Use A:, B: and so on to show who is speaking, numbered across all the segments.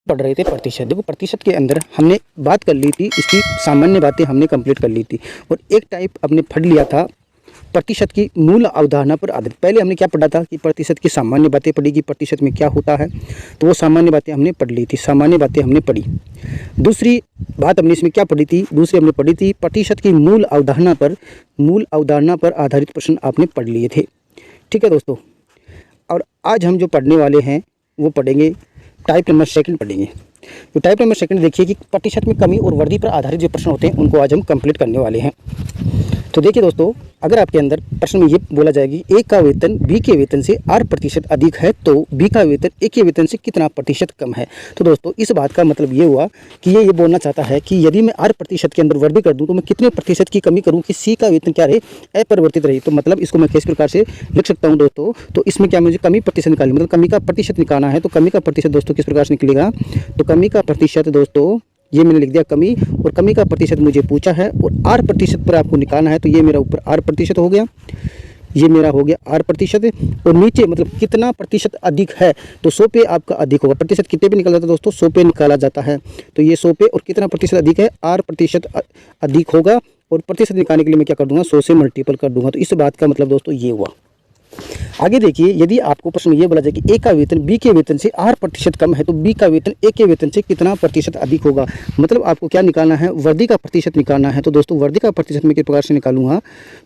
A: पढ़ रहे थे प्रतिशत। देखो प्रतिशत के अंदर हमने बात कर ली थी, इसकी सामान्य बातें हमने कंप्लीट कर ली थी और एक टाइप हमने पढ़ लिया था प्रतिशत की मूल अवधारणा पर आधारित। पहले हमने क्या पढ़ा था कि प्रतिशत की सामान्य बातें पढ़ी कि प्रतिशत में क्या होता है, तो वो सामान्य बातें हमने पढ़ ली थी, सामान्य बातें हमने पढ़ी। दूसरी बात हमने इसमें क्या पढ़ी थी, दूसरी हमने पढ़ी थी प्रतिशत की मूल अवधारणा पर आधारित प्रश्न आपने पढ़ लिए थे। ठीक है दोस्तों, और आज हम जो पढ़ने वाले हैं वो पढ़ेंगे टाइप नंबर सेकंड पढ़ेंगे। तो टाइप नंबर सेकंड देखिए कि प्रतिशत में कमी और वृद्धि पर आधारित जो प्रश्न होते हैं उनको आज हम कंप्लीट करने वाले हैं। तो देखिए दोस्तों, अगर आपके अंदर प्रश्न में ये बोला जाएगी ए का वेतन बी के वेतन से 8% अधिक है तो बी का वेतन ए के वेतन से कितना प्रतिशत कम है। तो दोस्तों इस बात का मतलब ये हुआ कि ये बोलना चाहता है कि यदि मैं 8% के अंदर वृद्धि कर दूं तो मैं कितने प्रतिशत की कमी करूं कि सी का वेतन क्या रहे, अपरिवर्तित रहे। तो मतलब इसको मैं किस प्रकार से लिख सकता हूँ दोस्तों, तो इसमें क्या मुझे कमी प्रतिशत निकालनी, मतलब कमी का प्रतिशत निकालना है। तो कमी का प्रतिशत दोस्तों किस प्रकार से निकलेगा, तो कमी का प्रतिशत दोस्तों ये मैंने लिख दिया कमी, और कमी का प्रतिशत मुझे पूछा है और 8% पर आपको निकालना है। तो ये मेरा ऊपर 8% हो गया, ये मेरा हो गया 8%, और नीचे मतलब कितना प्रतिशत अधिक है तो 100 पे आपका अधिक होगा। प्रतिशत कितने पे निकला जाता है दोस्तों, 100 पे निकाला जाता है। तो ये 100 पे और कितना प्रतिशत अधिक है, 8% अधिक होगा, और प्रतिशत निकालने के लिए मैं क्या कर दूंगा, 100 से मल्टीपल कर दूंगा। तो इस बात का मतलब दोस्तों ये हुआ। आगे देखिए, यदि आपको प्रश्न ये बोला जाए कि ए का वेतन बी के वेतन से 8% कम है तो बी का वेतन ए के वेतन से कितना प्रतिशत अधिक होगा। मतलब आपको क्या निकालना है, वृद्धि का प्रतिशत निकालना है। तो दोस्तों वृद्धि का प्रतिशत मैं किस प्रकार से निकालूंगा,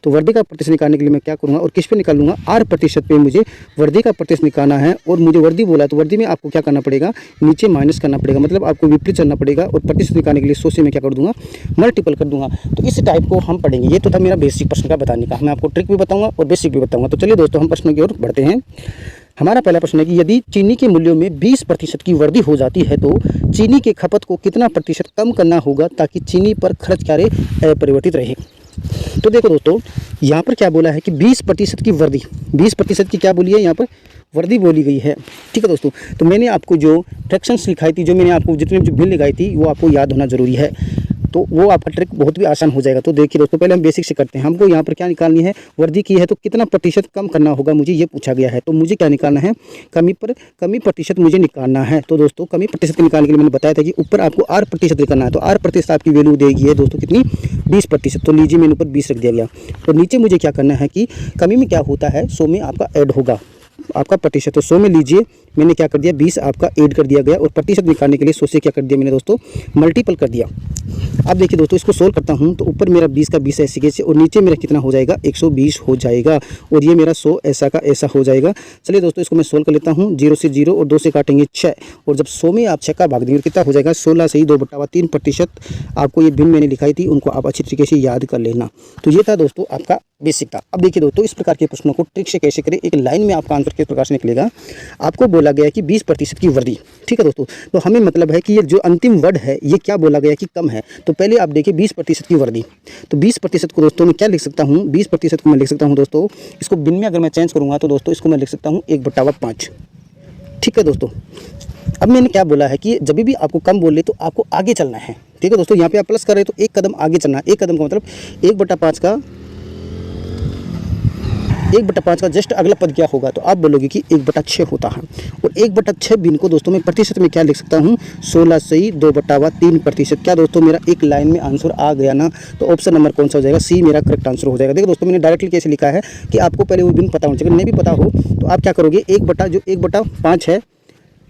A: तो वृद्धि का प्रतिशत निकालने के लिए मैं क्या करूंगा और किस पे निकालूंगा, 8% पे मुझे वृद्धि का प्रतिशत निकालना है। और मुझे वृद्धि बोला तो वृद्धि में आपको क्या करना पड़ेगा, नीचे माइनस करना पड़ेगा, मतलब आपको विपरीत चलना पड़ेगा, और प्रतिशत निकालने के लिए 100 से मैं क्या कर दूंगा, मल्टीपल कर दूंगा। तो इस टाइप को हम पढ़ेंगे। ये तो था मेरा बेसिक प्रश्न का बताने का, मैं आपको ट्रिक भी बताऊंगा और बेसिक भी बताऊंगा। तो चलिए दोस्तों हम प्रश्न की ओर बढ़ते हैं। हमारा पहला प्रश्न है कि यदि चीनी के मूल्यों में 20% की वृद्धि हो जाती है तो चीनी के खपत को कितना प्रतिशत कम करना होगा ताकि चीनी पर खर्च कार्य अपरिवर्तित रहे। तो देखो दोस्तों, यहाँ पर क्या बोला है कि 20% की वृद्धि, 20% की क्या बोली है, यहाँ पर वृद्धि बोली गई है। ठीक है दोस्तों, तो मैंने आपको जो फ्रैक्शंस लिखाई थी, जो मैंने आपको जितने जो बिल लगाई थी वो आपको याद होना जरूरी है, तो वो आपका ट्रिक बहुत भी आसान हो जाएगा। तो देखिए दोस्तों, पहले हम बेसिक से करते हैं। हमको यहाँ पर क्या निकालनी है, वृद्धि की है तो कितना प्रतिशत कम करना होगा, मुझे ये पूछा गया है। तो मुझे क्या निकालना है, कमी प्रतिशत मुझे निकालना है। तो दोस्तों कमी प्रतिशत निकालने के लिए मैंने बताया था कि ऊपर आपको 8% निकालना है। तो 8% आपकी वैल्यू देगी है दोस्तों कितनी, 20%। तो लीजिए मैंने ऊपर 20 रख दिया गया, और नीचे मुझे क्या करना है कि कमी में क्या होता है, 100 में आपका ऐड होगा आपका प्रतिशत। तो 100 में लीजिए मैंने क्या कर दिया, 20 आपका ऐड कर दिया गया, और प्रतिशत निकालने के लिए 100 से क्या कर दिया मैंने दोस्तों, मल्टीपल कर दिया। अब देखिए दोस्तों, इसको सोल्व करता हूं तो ऊपर मेरा 20 का 20 ऐसे कैसे, और नीचे मेरा कितना हो जाएगा, 120 हो जाएगा, और ये मेरा 100 ऐसा का ऐसा हो जाएगा। चलिए दोस्तों इसको मैं सोल्व कर लेता हूं। 0 से 0 और 2 से काटेंगे 6, और जब 100 में आप 6 का भाग देंगे कितना हो जाएगा, 16 से ही 2/3%। आपको ये बिल मैंने लिखाई थी, उनको आप अच्छी तरीके से याद कर लेना। तो ये था दोस्तों आपका बेसिक था। अब देखिए दोस्तों, इस प्रकार के प्रश्नों को ट्रिक से कैसे करें, एक लाइन में आपका आंसर किस प्रकार से निकलेगा। आपको बोला गया कि 20% की वृद्धि, ठीक है दोस्तों, तो हमें मतलब है कि ये जो अंतिम वर्ड है ये क्या बोला गया कि कम है। तो पहले आप देखिए 20% की वृद्धि, तो 20% को दोस्तों मैं क्या लिख सकता हूँ, 20% को मैं लिख सकता हूँ दोस्तों, इसको बिन में अगर मैं चेंज करूँगा तो दोस्तों इसको मैं लिख सकता हूँ 1/5। ठीक है दोस्तों, अब मैंने क्या बोला है कि जब भी आपको कम बोले तो आपको आगे चलना है। ठीक है दोस्तों, यहाँ पे आप प्लस कर रहे हैं तो एक कदम आगे चलना है। एक कदम का मतलब 1/5 का जस्ट अगला पद क्या होगा, तो आप बोलोगे कि 1/6 होता है। और 1/6 बिन को दोस्तों मैं प्रतिशत में क्या लिख सकता हूँ, 16 से ही 2/3%। क्या दोस्तों मेरा एक लाइन में आंसर आ गया ना। तो ऑप्शन नंबर कौन सा हो जाएगा, सी मेरा करेक्ट आंसर हो जाएगा। देखो दोस्तों मैंने डायरेक्टली कैसे लिखा है कि आपको पहले वो बिन पता होना चाहिए, नहीं भी पता हो तो आप क्या करोगे, 1/5 है,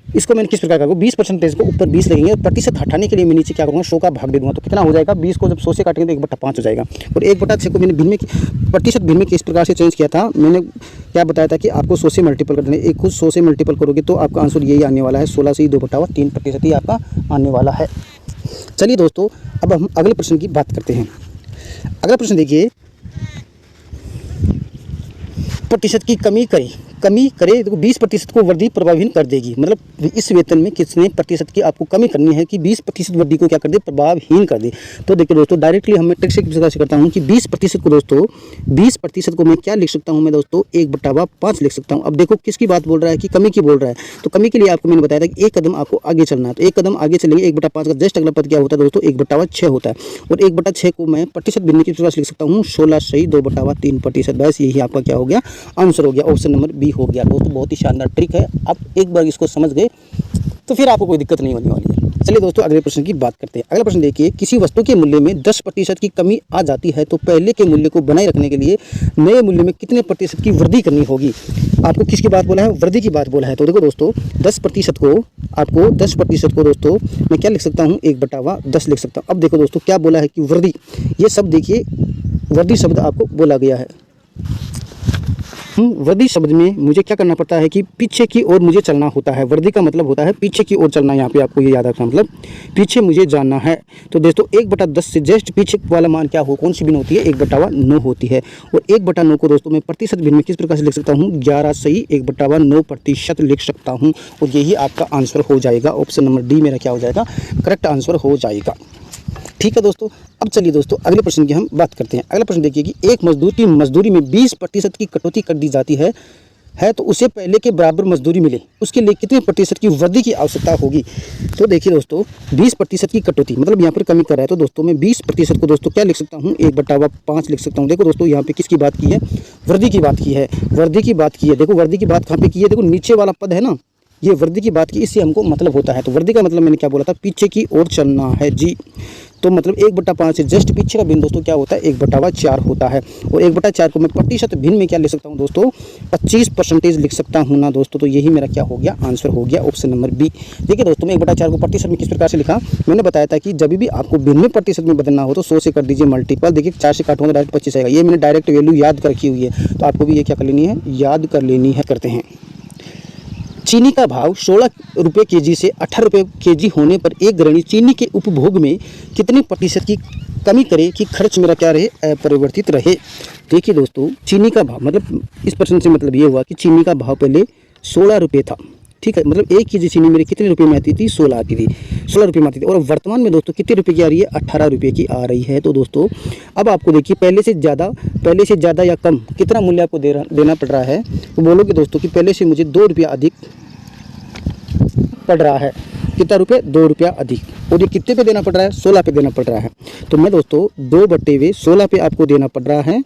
A: इसको मैंने किस प्रकार करूँगा, 20% को ऊपर 20 लगेंगे, और प्रतिशत हटाने के लिए मैं नीचे क्या करूँगा, 100 का भाग दे दूँगा। तो कितना हो जाएगा, 20 को जब 100 से काटेंगे तो 1/5 हो जाएगा। और 1/6 को मैंने भिन्न में प्रतिशत भिन्न में किस प्रकार से चेंज किया था, मैंने क्या बताया था कि आपको 100 से मल्टीपल कर देना। एक को 100 से मल्टीपल करोगे तो आपका आंसर यही आने वाला है, 16 से ही 2/3% ही आपका आने वाला है। चलिए दोस्तों अब हम अगले प्रश्न की बात करते हैं। अगला प्रश्न देखिए, प्रतिशत की कमी करे तो 20% को वृद्धि प्रभावहीन कर देगी। मतलब इस वेतन में कितने प्रतिशत की आपको कमी करनी है कि 20% वृद्धि को क्या कर दे, प्रभावहीन कर दे। तो देखिए दोस्तों डायरेक्टली हम ट्रिक से किस करता हूँ कि 20% को दोस्तों 20% को मैं क्या लिख सकता हूँ, मैं दोस्तों 1/5 लिख सकता हूँ। अब देखो किसकी बात बोल रहा है कि कमी की बोल रहा है। तो कमी के लिए आपको मैंने बताया था कि एक कदम आपको आगे चलना है। तो एक कदम आगे चलेंगे, 1/5 का जस्ट अगला पद क्या होता है दोस्तों, 1/6 होता है। और 1/6 को मैं प्रतिशत भिन्न की तरह लिख सकता हूँ 16 से ही 2/3%। बस यही आपका क्या हो गया, आंसर हो गया। ऑप्शन नंबर बी ही हो गया दोस्तों। बहुत ही शानदार ट्रिक है, आप एक बार इसको समझ गए तो फिर आपको कोई दिक्कत नहीं होने वाली है। चलिए दोस्तों अगले प्रश्न की बात करते हैं। अगला प्रश्न देखिए, किसी वस्तु के मूल्य में 10% की कमी आ जाती है तो पहले के मूल्य को बनाए रखने के लिए नए मूल्य में कितने प्रतिशत की वृद्धि करनी होगी। आपको किसकी बात बोला है, वृद्धि की बात बोला है। तो देखो दोस्तों 10% को आपको 10% को दोस्तों मैं क्या लिख सकता हूँ, 1/10 लिख सकता हूँ। अब देखो दोस्तों क्या बोला है कि वृद्धि, ये शब्द देखिए वृद्धि शब्द आपको बोला गया है। वृद्धि शब्द में मुझे क्या करना पड़ता है कि पीछे की ओर मुझे चलना होता है। वृद्धि का मतलब होता है पीछे की ओर चलना, यहाँ पे आपको ये याद रखना, मतलब पीछे मुझे जाना है। तो दोस्तों 1/10 से जस्ट पीछे वाला मान क्या हो, कौन सी भिन्न होती है, 1/9 होती है। और 1/9 को दोस्तों मैं प्रतिशत भिन्न में किस प्रकार से लिख सकता हूँ, 11 सही 1/9% लिख सकता हूँ। और यही आपका आंसर हो जाएगा, ऑप्शन नंबर डी मेरा क्या हो जाएगा, करेक्ट आंसर हो जाएगा। ठीक है दोस्तों, अब चलिए दोस्तों अगले प्रश्न की हम बात करते हैं। अगला प्रश्न देखिए कि एक मजदूर की मजदूरी में 20% की कटौती कर दी जाती है तो उसे पहले के बराबर मजदूरी मिले, उसके लिए कितने प्रतिशत की वृद्धि की आवश्यकता होगी। तो देखिए दोस्तों 20% की कटौती मतलब यहाँ पर कमी कर रहा है, तो दोस्तों मैं 20% को दोस्तों क्या लिख सकता हूँ, 1/5 लिख सकता हूँ। देखो दोस्तों यहाँ पे किसकी बात की है, वृद्धि की बात की है, वृद्धि की बात की है। देखो वृद्धि की बात कहाँ पे की है, देखो नीचे वाला पद है ना, ये वृद्धि की बात की, इससे हमको मतलब होता है। तो वृद्धि का मतलब मैंने क्या बोला था, पीछे की ओर चलना है जी। तो मतलब 1/5 से जस्ट पीछे का भिन्न दोस्तों क्या होता है, 1/4 होता है। और 1/4 को मैं प्रतिशत भिन्न में क्या लिख सकता हूँ दोस्तों, 25% लिख सकता हूँ ना दोस्तों। तो यही मेरा क्या हो गया, आंसर हो गया, ऑप्शन नंबर बी। देखिए दोस्तों मैं 1/4 को प्रतिशत में किस प्रकार से लिखा, मैंने बताया था कि जब भी आपको भिन्न में प्रतिशत में बदलना हो तो 100 से कर दीजिए मल्टीपल। देखिए 4 से काटूंगा डायरेक्ट 25 आएगा। ये मैंने डायरेक्ट वैल्यू याद कर रखी हुई है, तो आपको भी ये क्या कर लेनी है, याद कर लेनी है। करते हैं, चीनी का भाव 16 रुपये केजी से 18 रुपये केजी होने पर एक गृहिणी चीनी के उपभोग में कितने प्रतिशत की कमी करे कि खर्च मेरा क्या रहे, अपरिवर्तित रहे। देखिए दोस्तों चीनी का भाव मतलब इस प्रश्न से मतलब ये हुआ कि चीनी का भाव पहले 16 रुपये था, ठीक है, मतलब 1 केजी चीनी मेरे कितने रुपये में आती थी, 16 आती थी, 16 रुपये में आती थी। और वर्तमान में दोस्तों कितने रुपये की आ रही है, 18 रुपये की आ रही है। तो दोस्तों अब आपको देखिए पहले से ज़्यादा या कम कितना मूल्य आपको देना पड़ रहा है। तो बोलोगे दोस्तों कि पहले से मुझे 2 रुपया अधिक पड़ रहा है, कितना रुपये, 2 रुपया अधिक। और ये कितने पे देना पड़ रहा है, 16 पे देना पड़ रहा है। तो मैं दोस्तों 2/16 पे आपको देना पड़ रहा है।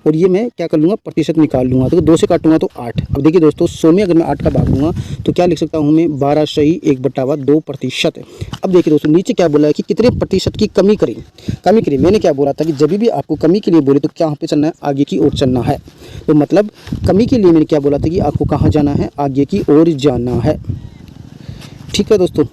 A: और ये मैं क्या कर लूँगा, प्रतिशत निकाल लूँगा। तो 2 से काटूंगा तो 8। अब देखिए दोस्तों 100 में अगर मैं 8 का भाग दूंगा तो क्या लिख सकता हूँ मैं, 12 सही 1/2%। अब देखिए दोस्तों नीचे क्या बोला है कि कितने प्रतिशत की कमी करें। मैंने क्या बोला था कि जब भी आपको कमी के लिए बोले तो क्या पे चलना है, आगे की ओर चलना है। तो मतलब कमी के लिए मैंने क्या बोला था कि आपको कहाँ जाना है, आगे की ओर जाना है। ठीक है दोस्तों,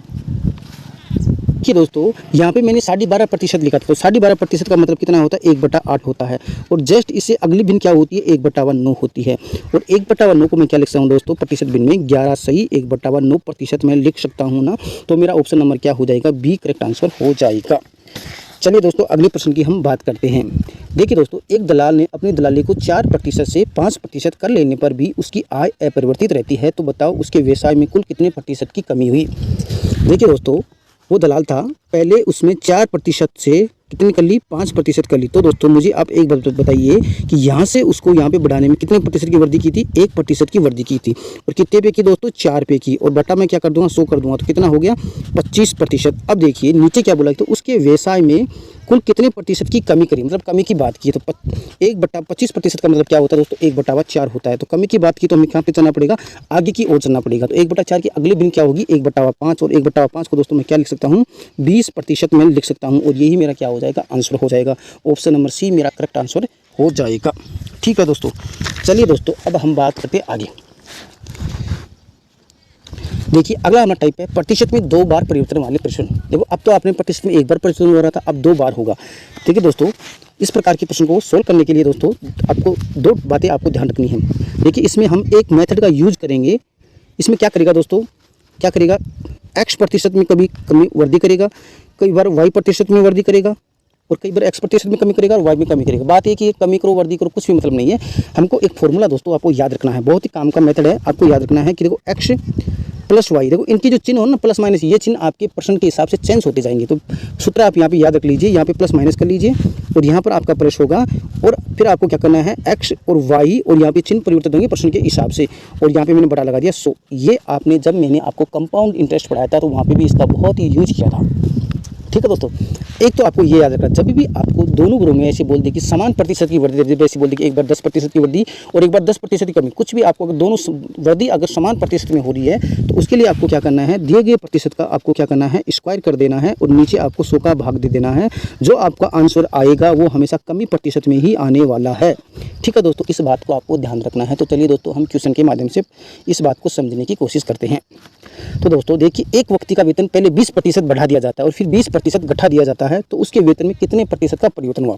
A: कि दोस्तों यहाँ पे मैंने 12.5% लिखा था। तो 12.5% का मतलब कितना होता है, 1/8 होता है। और जस्ट इससे अगली भिन्न क्या होती है, 1/9 होती है। और 1/9 को मैं क्या लिख सकता हूँ दोस्तों, प्रतिशत भिन्न में 11 सही 1/9% मैं लिख सकता हूँ ना। तो मेरा ऑप्शन नंबर क्या हो जाएगा, बी करेक्ट आंसर हो जाएगा। चलिए दोस्तों अगले प्रश्न की हम बात करते हैं। देखिए दोस्तों एक दलाल ने अपनी दलाली को 4% से 5% कर लेने पर भी उसकी आय अपरिवर्तित रहती है, तो बताओ उसके व्यवसाय में कुल कितने प्रतिशत की कमी हुई। देखिए दोस्तों वो दलाल था, पहले उसमें 4% से कितनी कर ली, 5% कर ली। तो दोस्तों मुझे आप एक बात बताइए कि यहाँ से उसको यहाँ पे बढ़ाने में कितने प्रतिशत की वृद्धि की थी, 1% की वृद्धि की थी। और कितने पे की दोस्तों, 4 पे की। और बटा मैं क्या कर दूंगा, 100 कर दूंगा। तो कितना हो गया, 25%। अब देखिए नीचे क्या बोला, तो उसके व्यवसाय में कुल कितने प्रतिशत की कमी करी, मतलब कमी की बात की है। तो 1/25% का मतलब क्या होता है दोस्तों, 1/4 होता है। तो कमी की बात की तो हमें कहाँ पे चलना पड़ेगा, आगे की ओर चलना पड़ेगा। तो 1/4 की अगली भिन्न क्या होगी, 1/5। और 1/5 को दोस्तों मैं क्या लिख सकता हूँ, 20% में लिख सकता हूँ। और यही मेरा क्या हो जाएगा, आंसर हो जाएगा। ऑप्शन नंबर सी मेरा करेक्ट आंसर हो जाएगा। ठीक है दोस्तों, चलिए दोस्तों अब हम बात करते हैं आगे। देखिए अगला हमारा टाइप है प्रतिशत में 2 बार परिवर्तन वाले प्रश्न। देखो अब तो आपने प्रतिशत में 1 बार परिवर्तन हो रहा था, अब 2 बार होगा। ठीक है दोस्तों, इस प्रकार के प्रश्न को सोल्व करने के लिए दोस्तों आपको 2 बातें आपको ध्यान रखनी है। देखिए इसमें हम एक मेथड का यूज करेंगे। इसमें क्या करेगा दोस्तों, क्या करेगा, x% में कभी कमी वृद्धि करेगा, कई बार y% में वृद्धि करेगा, और कई बार x% में कमी करेगा और y में कमी करेगा। बात ये कि कमी करो वृद्धि करो कुछ भी मतलब नहीं है। हमको एक फॉर्मूला दोस्तों आपको याद रखना है, बहुत ही काम का मेथड है। आपको याद रखना है कि देखो x प्लस y, देखो इनकी जो चिन्ह हो ना प्लस माइनस, ये चिन्ह आपके प्रश्न के हिसाब से चेंज होते जाएंगे। तो सूत्र आप यहाँ पे याद रख लीजिए, यहाँ पे प्लस माइनस कर लीजिए और यहाँ पर आपका प्लस होगा। और फिर आपको क्या करना है, x और y, और यहाँ पे चिन्ह परिवर्तित होंगे प्रश्न के हिसाब से। और यहाँ पे मैंने बड़ा लगा दिया 100। ये आपने जब मैंने आपको कंपाउंड इंटरेस्ट पढ़ाया था तो वहाँ पर भी इसका बहुत ही यूज किया था। ठीक है दोस्तों, एक तो आपको ये याद रखना, जब भी आपको दोनों ग्रुप में ऐसे बोल दे कि समान प्रतिशत की वृद्धि, ऐसे बोल दे कि एक बार 10% की वृद्धि और एक बार 10% की कमी, कुछ भी आपको अगर दोनों वृद्धि अगर समान प्रतिशत में हो रही है तो उसके लिए आपको क्या करना है, दिए गए प्रतिशत का आपको क्या करना है, स्क्वायर कर देना है और नीचे आपको 100 का भाग दे देना है। जो आपका आंसर आएगा वो हमेशा कमी प्रतिशत में ही आने वाला है। ठीक है दोस्तों, इस बात को आपको ध्यान रखना है। तो चलिए दोस्तों, हम क्वेश्चन के माध्यम से इस बात को समझने की कोशिश करते हैं। तो दोस्तों देखिए, एक व्यक्ति का वेतन पहले 20% बढ़ा दिया जाता है और फिर 20% घटा दिया जाता है, तो उसके वेतन में कितने प्रतिशत का परिवर्तन हुआ।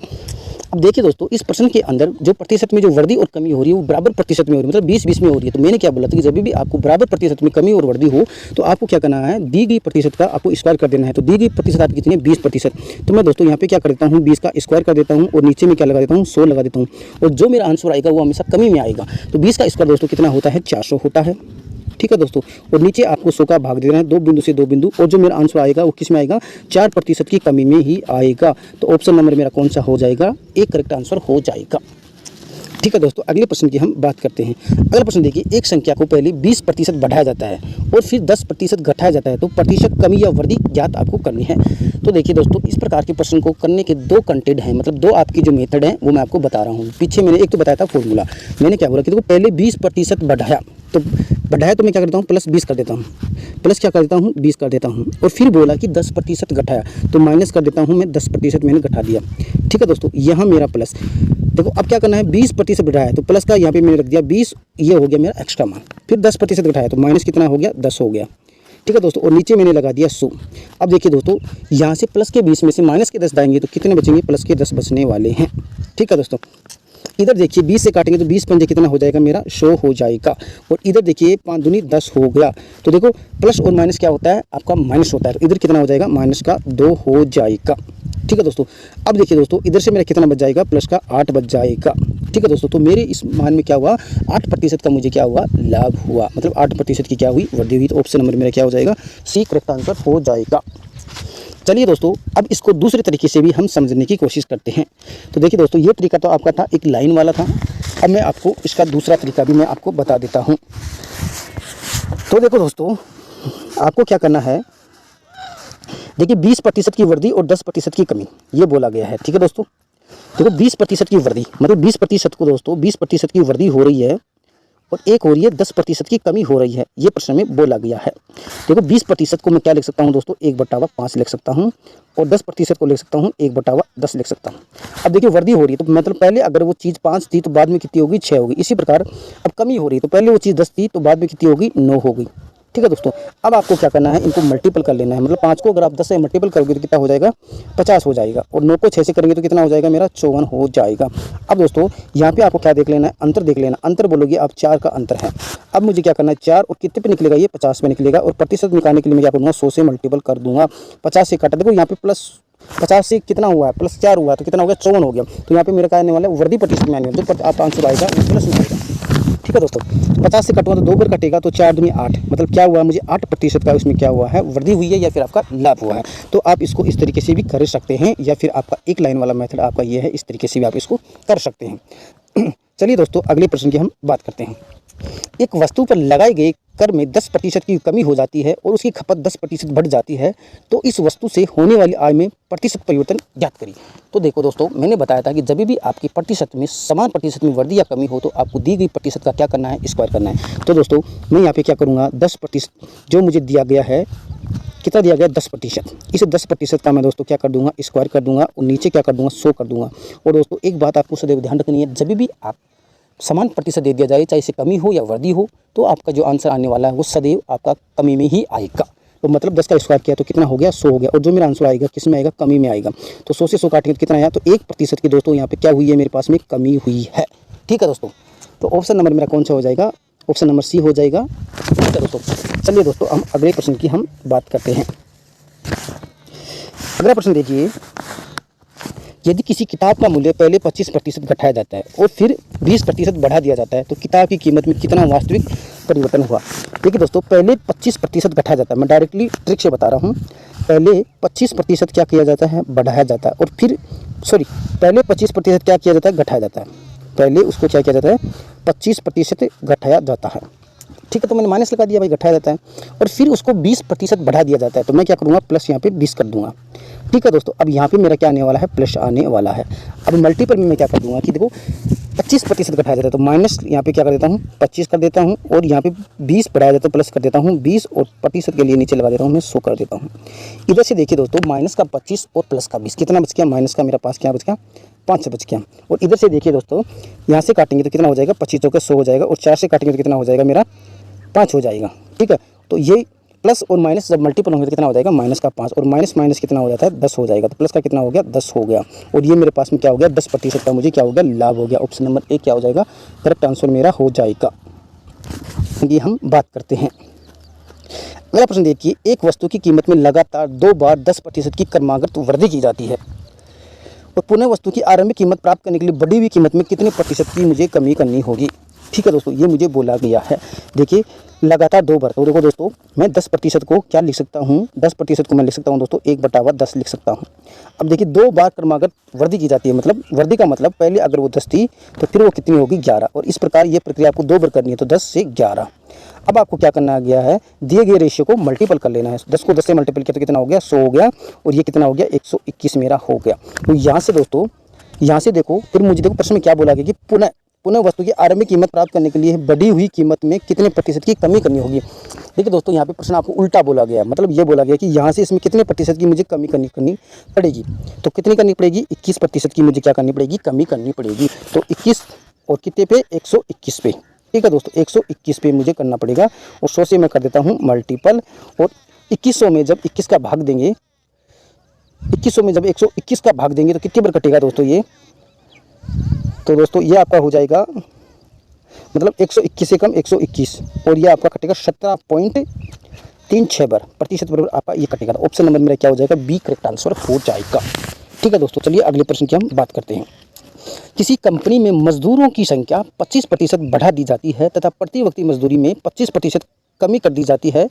A: अब देखिए दोस्तों, इस प्रश्न के अंदर जो प्रतिशत में जो वृद्धि और कमी हो रही है वो बराबर प्रतिशत में हो रही है, मतलब 20-20 में हो रही है। तो मैंने क्या बोला था कि जब भी आपको बराबर प्रतिशत में कमी और वृद्धि हो तो आपको क्या करना है, दी गई प्रतिशत का आपको स्क्वायर कर देना है। तो दी गई प्रतिशत आपकी कितनी है, 20%। तो मैं दोस्तों यहाँ पे क्या कर देता हूँ, 20 का स्क्वायर कर देता हूँ और नीचे में क्या लगा देता हूँ, 100 लगा देता हूँ। और जो मेरा आंसर आएगा वो हमेशा कमी में आएगा। तो 20 का स्क्वायर दोस्तों कितना होता है, 400 होता है। ठीक है दोस्तों, और नीचे आपको 100 का भाग देना है, 2 बिंदु से 2 बिंदु, और जो मेरा आंसर आएगा वो किस में आएगा, 4% की कमी में ही आएगा। तो ऑप्शन नंबर मेरा कौन सा हो जाएगा, एक करेक्ट आंसर हो जाएगा। ठीक है दोस्तों, अगले प्रश्न की हम बात करते हैं। अगला प्रश्न देखिए, एक संख्या को पहले 20% बढ़ाया जाता है और फिर 10% घटाया जाता है, तो प्रतिशत कमी या वृद्धि ज्ञात आपको करनी है। तो देखिए दोस्तों, इस प्रकार के प्रश्न को करने के दो कंटेंट हैं, मतलब दो आपकी जो मेथड है वो मैं आपको बता रहा हूँ। पीछे मैंने एक तो बताया था फॉर्मूला, मैंने क्या बोला कि देखो पहले 20% बढ़ाया, तो मैं क्या करता हूँ, प्लस 20 कर देता हूँ, प्लस क्या कर देता हूँ, 20 कर देता हूँ। और फिर बोला कि 10% घटाया, तो माइनस कर देता हूँ मैं, 10% मैंने घटा दिया। ठीक है दोस्तों, यहाँ मेरा प्लस, देखो अब क्या करना है, 20% बढ़ाया तो प्लस का यहाँ पे मैंने रख दिया 20, ये हो गया मेरा एक्स्ट्रा मान। फिर 10% घटाया तो माइनस कितना हो गया, 10 हो गया। ठीक है दोस्तों, और नीचे मैंने लगा दिया 100। अब देखिए दोस्तों, यहाँ से प्लस के 20 में से माइनस के 10 जाएंगे तो कितने बचेंगे, प्लस के 10 बचने वाले हैं। ठीक है दोस्तों, इधर देखिए 20 से काटेंगे तो 20 पंजे कितना हो जाएगा, मेरा 100 हो जाएगा। और इधर देखिए 5 दूनी 10 हो गया। तो देखो प्लस और माइनस क्या होता है, आपका माइनस होता है। तो इधर कितना हो जाएगा, माइनस का 2 हो जाएगा। ठीक है दोस्तों, अब देखिए दोस्तों, इधर से मेरा कितना बच जाएगा, प्लस का 8 बच जाएगा। ठीक है दोस्तों, तो मेरे इस मान में क्या हुआ, 8% का मुझे क्या हुआ, लाभ हुआ, मतलब 8% की क्या हुई, वृद्धि हुई। तो ऑप्शन नंबर मेरा क्या हो जाएगा, सी करेक्ट आंसर हो जाएगा। चलिए दोस्तों, अब इसको दूसरे तरीके से भी हम समझने की कोशिश करते हैं। तो देखिए दोस्तों, ये तरीका तो आपका था एक लाइन वाला था, अब मैं आपको इसका दूसरा तरीका भी मैं आपको बता देता हूँ। तो देखो दोस्तों, आपको क्या करना है, देखिए 20% की वृद्धि और 10% की कमी, ये बोला गया है। ठीक है दोस्तों, देखो 20% की वृद्धि मतलब 20% को दोस्तों 20% की वृद्धि हो रही है और एक हो रही है 10% की कमी हो रही है, ये प्रश्न में बोला गया है। देखो 20% को मैं क्या लिख सकता हूँ दोस्तों, 1/5 लिख सकता हूँ, और 10% को लिख सकता हूँ 1/10 लिख सकता हूँ। अब देखिए वृद्धि हो रही है तो मतलब पहले अगर वो चीज़ 5 थी तो बाद में कितनी होगी, 6 होगी। इसी प्रकार अब कमी हो रही है तो पहले वो चीज़ 10 थी तो बाद में कितनी होगी, 9 होगी। ठीक है दोस्तों, अब आपको क्या करना है, इनको मल्टीपल कर लेना है। मतलब 5 को अगर आप 10 से मल्टीपल करोगे तो कितना हो जाएगा, 50 हो जाएगा। और 9 को 6 से करेंगे तो कितना हो जाएगा, मेरा 54 हो जाएगा। अब दोस्तों यहाँ पे आपको क्या देख लेना है, अंतर देख लेना। अंतर बोलोगे आप 4 का अंतर है। अब मुझे क्या करना है, 4 और कितने पे निकलेगा, ये 50 पे निकलेगा। और प्रतिशत निकालने के लिए मैं क्या करूँगा, 100 से मल्टीपल कर दूंगा। 50 से काटा, देखो यहाँ पे प्लस 50 से कितना हुआ है, प्लस 4 हुआ है तो कितना हो गया, 54 हो गया। तो यहाँ पे मेरा क्या आने वाला है, वृद्धि प्रतिशत में आने वाला है। तो आप आंसर आएगा प्लस में आएगा। ठीक है दोस्तों, 50 से कटूंगा तो 2 बार कटेगा तो 4 दूनी 8, मतलब क्या हुआ, मुझे 8% का उसमें क्या हुआ है, वृद्धि हुई है या फिर आपका लाभ हुआ है। तो आप इसको इस तरीके से भी कर सकते हैं, या फिर आपका एक लाइन वाला मेथड आपका ये है, इस तरीके से भी आप इसको कर सकते हैं। चलिए दोस्तों, अगले प्रश्न की हम बात करते हैं। एक वस्तु पर लगाए गए कर में 10% की कमी हो जाती है और उसकी खपत 10% बढ़ जाती है, तो इस वस्तु से होने वाली आय में प्रतिशत परिवर्तन ज्ञात करिए। तो देखो दोस्तों, मैंने बताया था कि जब भी आपकी प्रतिशत में समान प्रतिशत में वृद्धि या कमी हो तो आपको दी गई प्रतिशत का क्या करना है, स्क्वायर करना है। तो दोस्तों मैं यहाँ पे क्या करूँगा, 10% जो मुझे दिया गया है, कितना दिया गया, 10%। इस 10% का मैं दोस्तों क्या कर दूंगा, स्क्वायर कर दूंगा और नीचे क्या कर दूंगा, 100 कर दूंगा। और दोस्तों एक बात आपको सदैव ध्यान रखनी है, जब भी आप समान प्रतिशत दे दिया जाए, चाहे इसे कमी हो या वृद्धि हो, तो आपका जो आंसर आने वाला है वो सदैव आपका कमी में ही आएगा। तो मतलब 10 का स्क्वायर किया तो कितना हो गया, 100 हो गया। और जो मेरा आंसर आएगा किस में आएगा, कमी में आएगा। तो 100 से 100 काटेंगे तो कितना आया, तो 1% की दोस्तों यहाँ पे क्या हुई है, मेरे पास में कमी हुई है। ठीक है दोस्तों, तो ऑप्शन नंबर मेरा कौन सा हो जाएगा, ऑप्शन नंबर सी हो जाएगा। ठीक है दोस्तों, चलिए दोस्तों हम अगले प्रश्न की हम बात करते हैं। अगला प्रश्न देखिए, यदि किसी किताब का मूल्य पहले 25% घटाया जाता है और फिर 20% बढ़ा दिया जाता है, तो किताब की कीमत में कितना वास्तविक परिवर्तन हुआ। देखिए दोस्तों, पहले 25% घटाया जाता है, मैं डायरेक्टली ट्रिक से बता रहा हूँ। पहले 25% क्या किया जाता है, बढ़ाया जाता है। और फिर पहले 25% क्या किया जाता है, घटाया जाता है। पहले उसको क्या किया जाता है, 25% घटाया जाता है। ठीक है, तो मैंने माइनस लगा दिया भाई, घटाया जाता है। और फिर उसको 20% बढ़ा दिया जाता है, तो मैं क्या करूँगा, प्लस यहाँ पे 20 कर दूंगा। ठीक है दोस्तों, अब यहाँ पे मेरा क्या आने वाला है, प्लस आने वाला है। अब मल्टीपल में मैं क्या कर दूंगा कि देखो 25% घटाया जाता है तो माइनस यहाँ पे क्या कर देता हूँ 25 कर देता हूँ, और यहाँ पे 20 बढ़ाया जाता है प्लस कर देता हूँ 20, और प्रतिशत के लिए नीचे लगा देता हूँ मैं 100 कर देता हूँ। इधर से देखिए दोस्तों, माइनस का 25 और प्लस का 20 कितना बच गया, माइनस का मेरा पास क्या बच गया 5 बच गया। और इधर से देखिए दोस्तों, यहाँ से काटेंगे तो कितना हो जाएगा, 25 का 100 हो जाएगा, और 4 से काटेंगे तो कितना हो जाएगा मेरा 5 हो जाएगा। ठीक है, तो ये प्लस और माइनस जब मल्टीपल होंगे तो कितना हो जाएगा, माइनस का 5, और माइनस माइनस कितना हो जाता है 10 हो जाएगा। तो प्लस का कितना हो गया 10 हो गया, और ये मेरे पास में क्या हो गया 10% का मुझे क्या हो गया लाभ हो गया। ऑप्शन नंबर ए क्या हो जाएगा, करेक्ट आंसर मेरा हो जाएगा। ये हम बात करते हैं। अगला प्रश्न देखिए, एक वस्तु की कीमत में लगातार 2 बार 10% की क्रमागत वृद्धि की जाती है और पुनः वस्तु की आरंभिक कीमत प्राप्त करने के लिए बढ़ी हुई कीमत में कितने प्रतिशत की मुझे कमी करनी होगी। ठीक है दोस्तों, ये मुझे बोला गया है। देखिए लगातार 2 बार, तो देखो दोस्तों मैं 10% को क्या लिख सकता हूँ, 10% को मैं लिख सकता हूँ दोस्तों 1/10 लिख सकता हूँ। अब देखिए 2 बार क्रमागत वृद्धि की जाती है, मतलब वृद्धि का मतलब पहले अगर वो 10 थी तो फिर वो कितनी होगी 11, और इस प्रकार ये प्रक्रिया आपको 2 बार करनी है तो 10 से 11। अब आपको क्या करना गया है, दिए गए रेशियो को मल्टीपल कर लेना है। 10 को 10 से मल्टीपल किया तो कितना हो गया 100 हो गया, और ये कितना हो गया 121 मेरा हो गया। तो यहाँ से दोस्तों, यहाँ से देखो फिर मुझे देखो प्रश्न में क्या बोला गया कि पुनः वस्तु की आरंभिक कीमत प्राप्त करने के लिए बढ़ी हुई कीमत में कितने प्रतिशत की कमी करनी होगी। देखिए दोस्तों, यहाँ पे प्रश्न आपको उल्टा बोला गया है, मतलब ये बोला गया कि यहाँ से इसमें कितने प्रतिशत की मुझे कमी करनी पड़ेगी। तो कितनी करनी पड़ेगी, 21% की मुझे क्या करनी पड़ेगी, कमी करनी पड़ेगी। तो 21 और कितने पे 121 पे। ठीक है दोस्तों, 121 पे मुझे करना पड़ेगा, और 100 से मैं कर देता हूँ मल्टीपल, और 2100 में जब 21 का भाग देंगे, 2100 में जब 121 का भाग देंगे तो कितने बार कटेगा दोस्तों ये, तो दोस्तों ये आपका हो जाएगा मतलब 121 से कम 121, और ये आपका कटेगा 17.36 बार प्रतिशत बराबर आपका ये कटेगा। तो ऑप्शन नंबर मेरा क्या हो जाएगा, बी करेक्ट आंसर हो जाएगा। ठीक है दोस्तों, चलिए अगले प्रश्न की हम बात करते हैं। किसी कंपनी में मजदूरों की संख्या 25% बढ़ा दी जाती है तथा प्रति व्यक्ति मजदूरी में 25% कमी कर दी जाती है,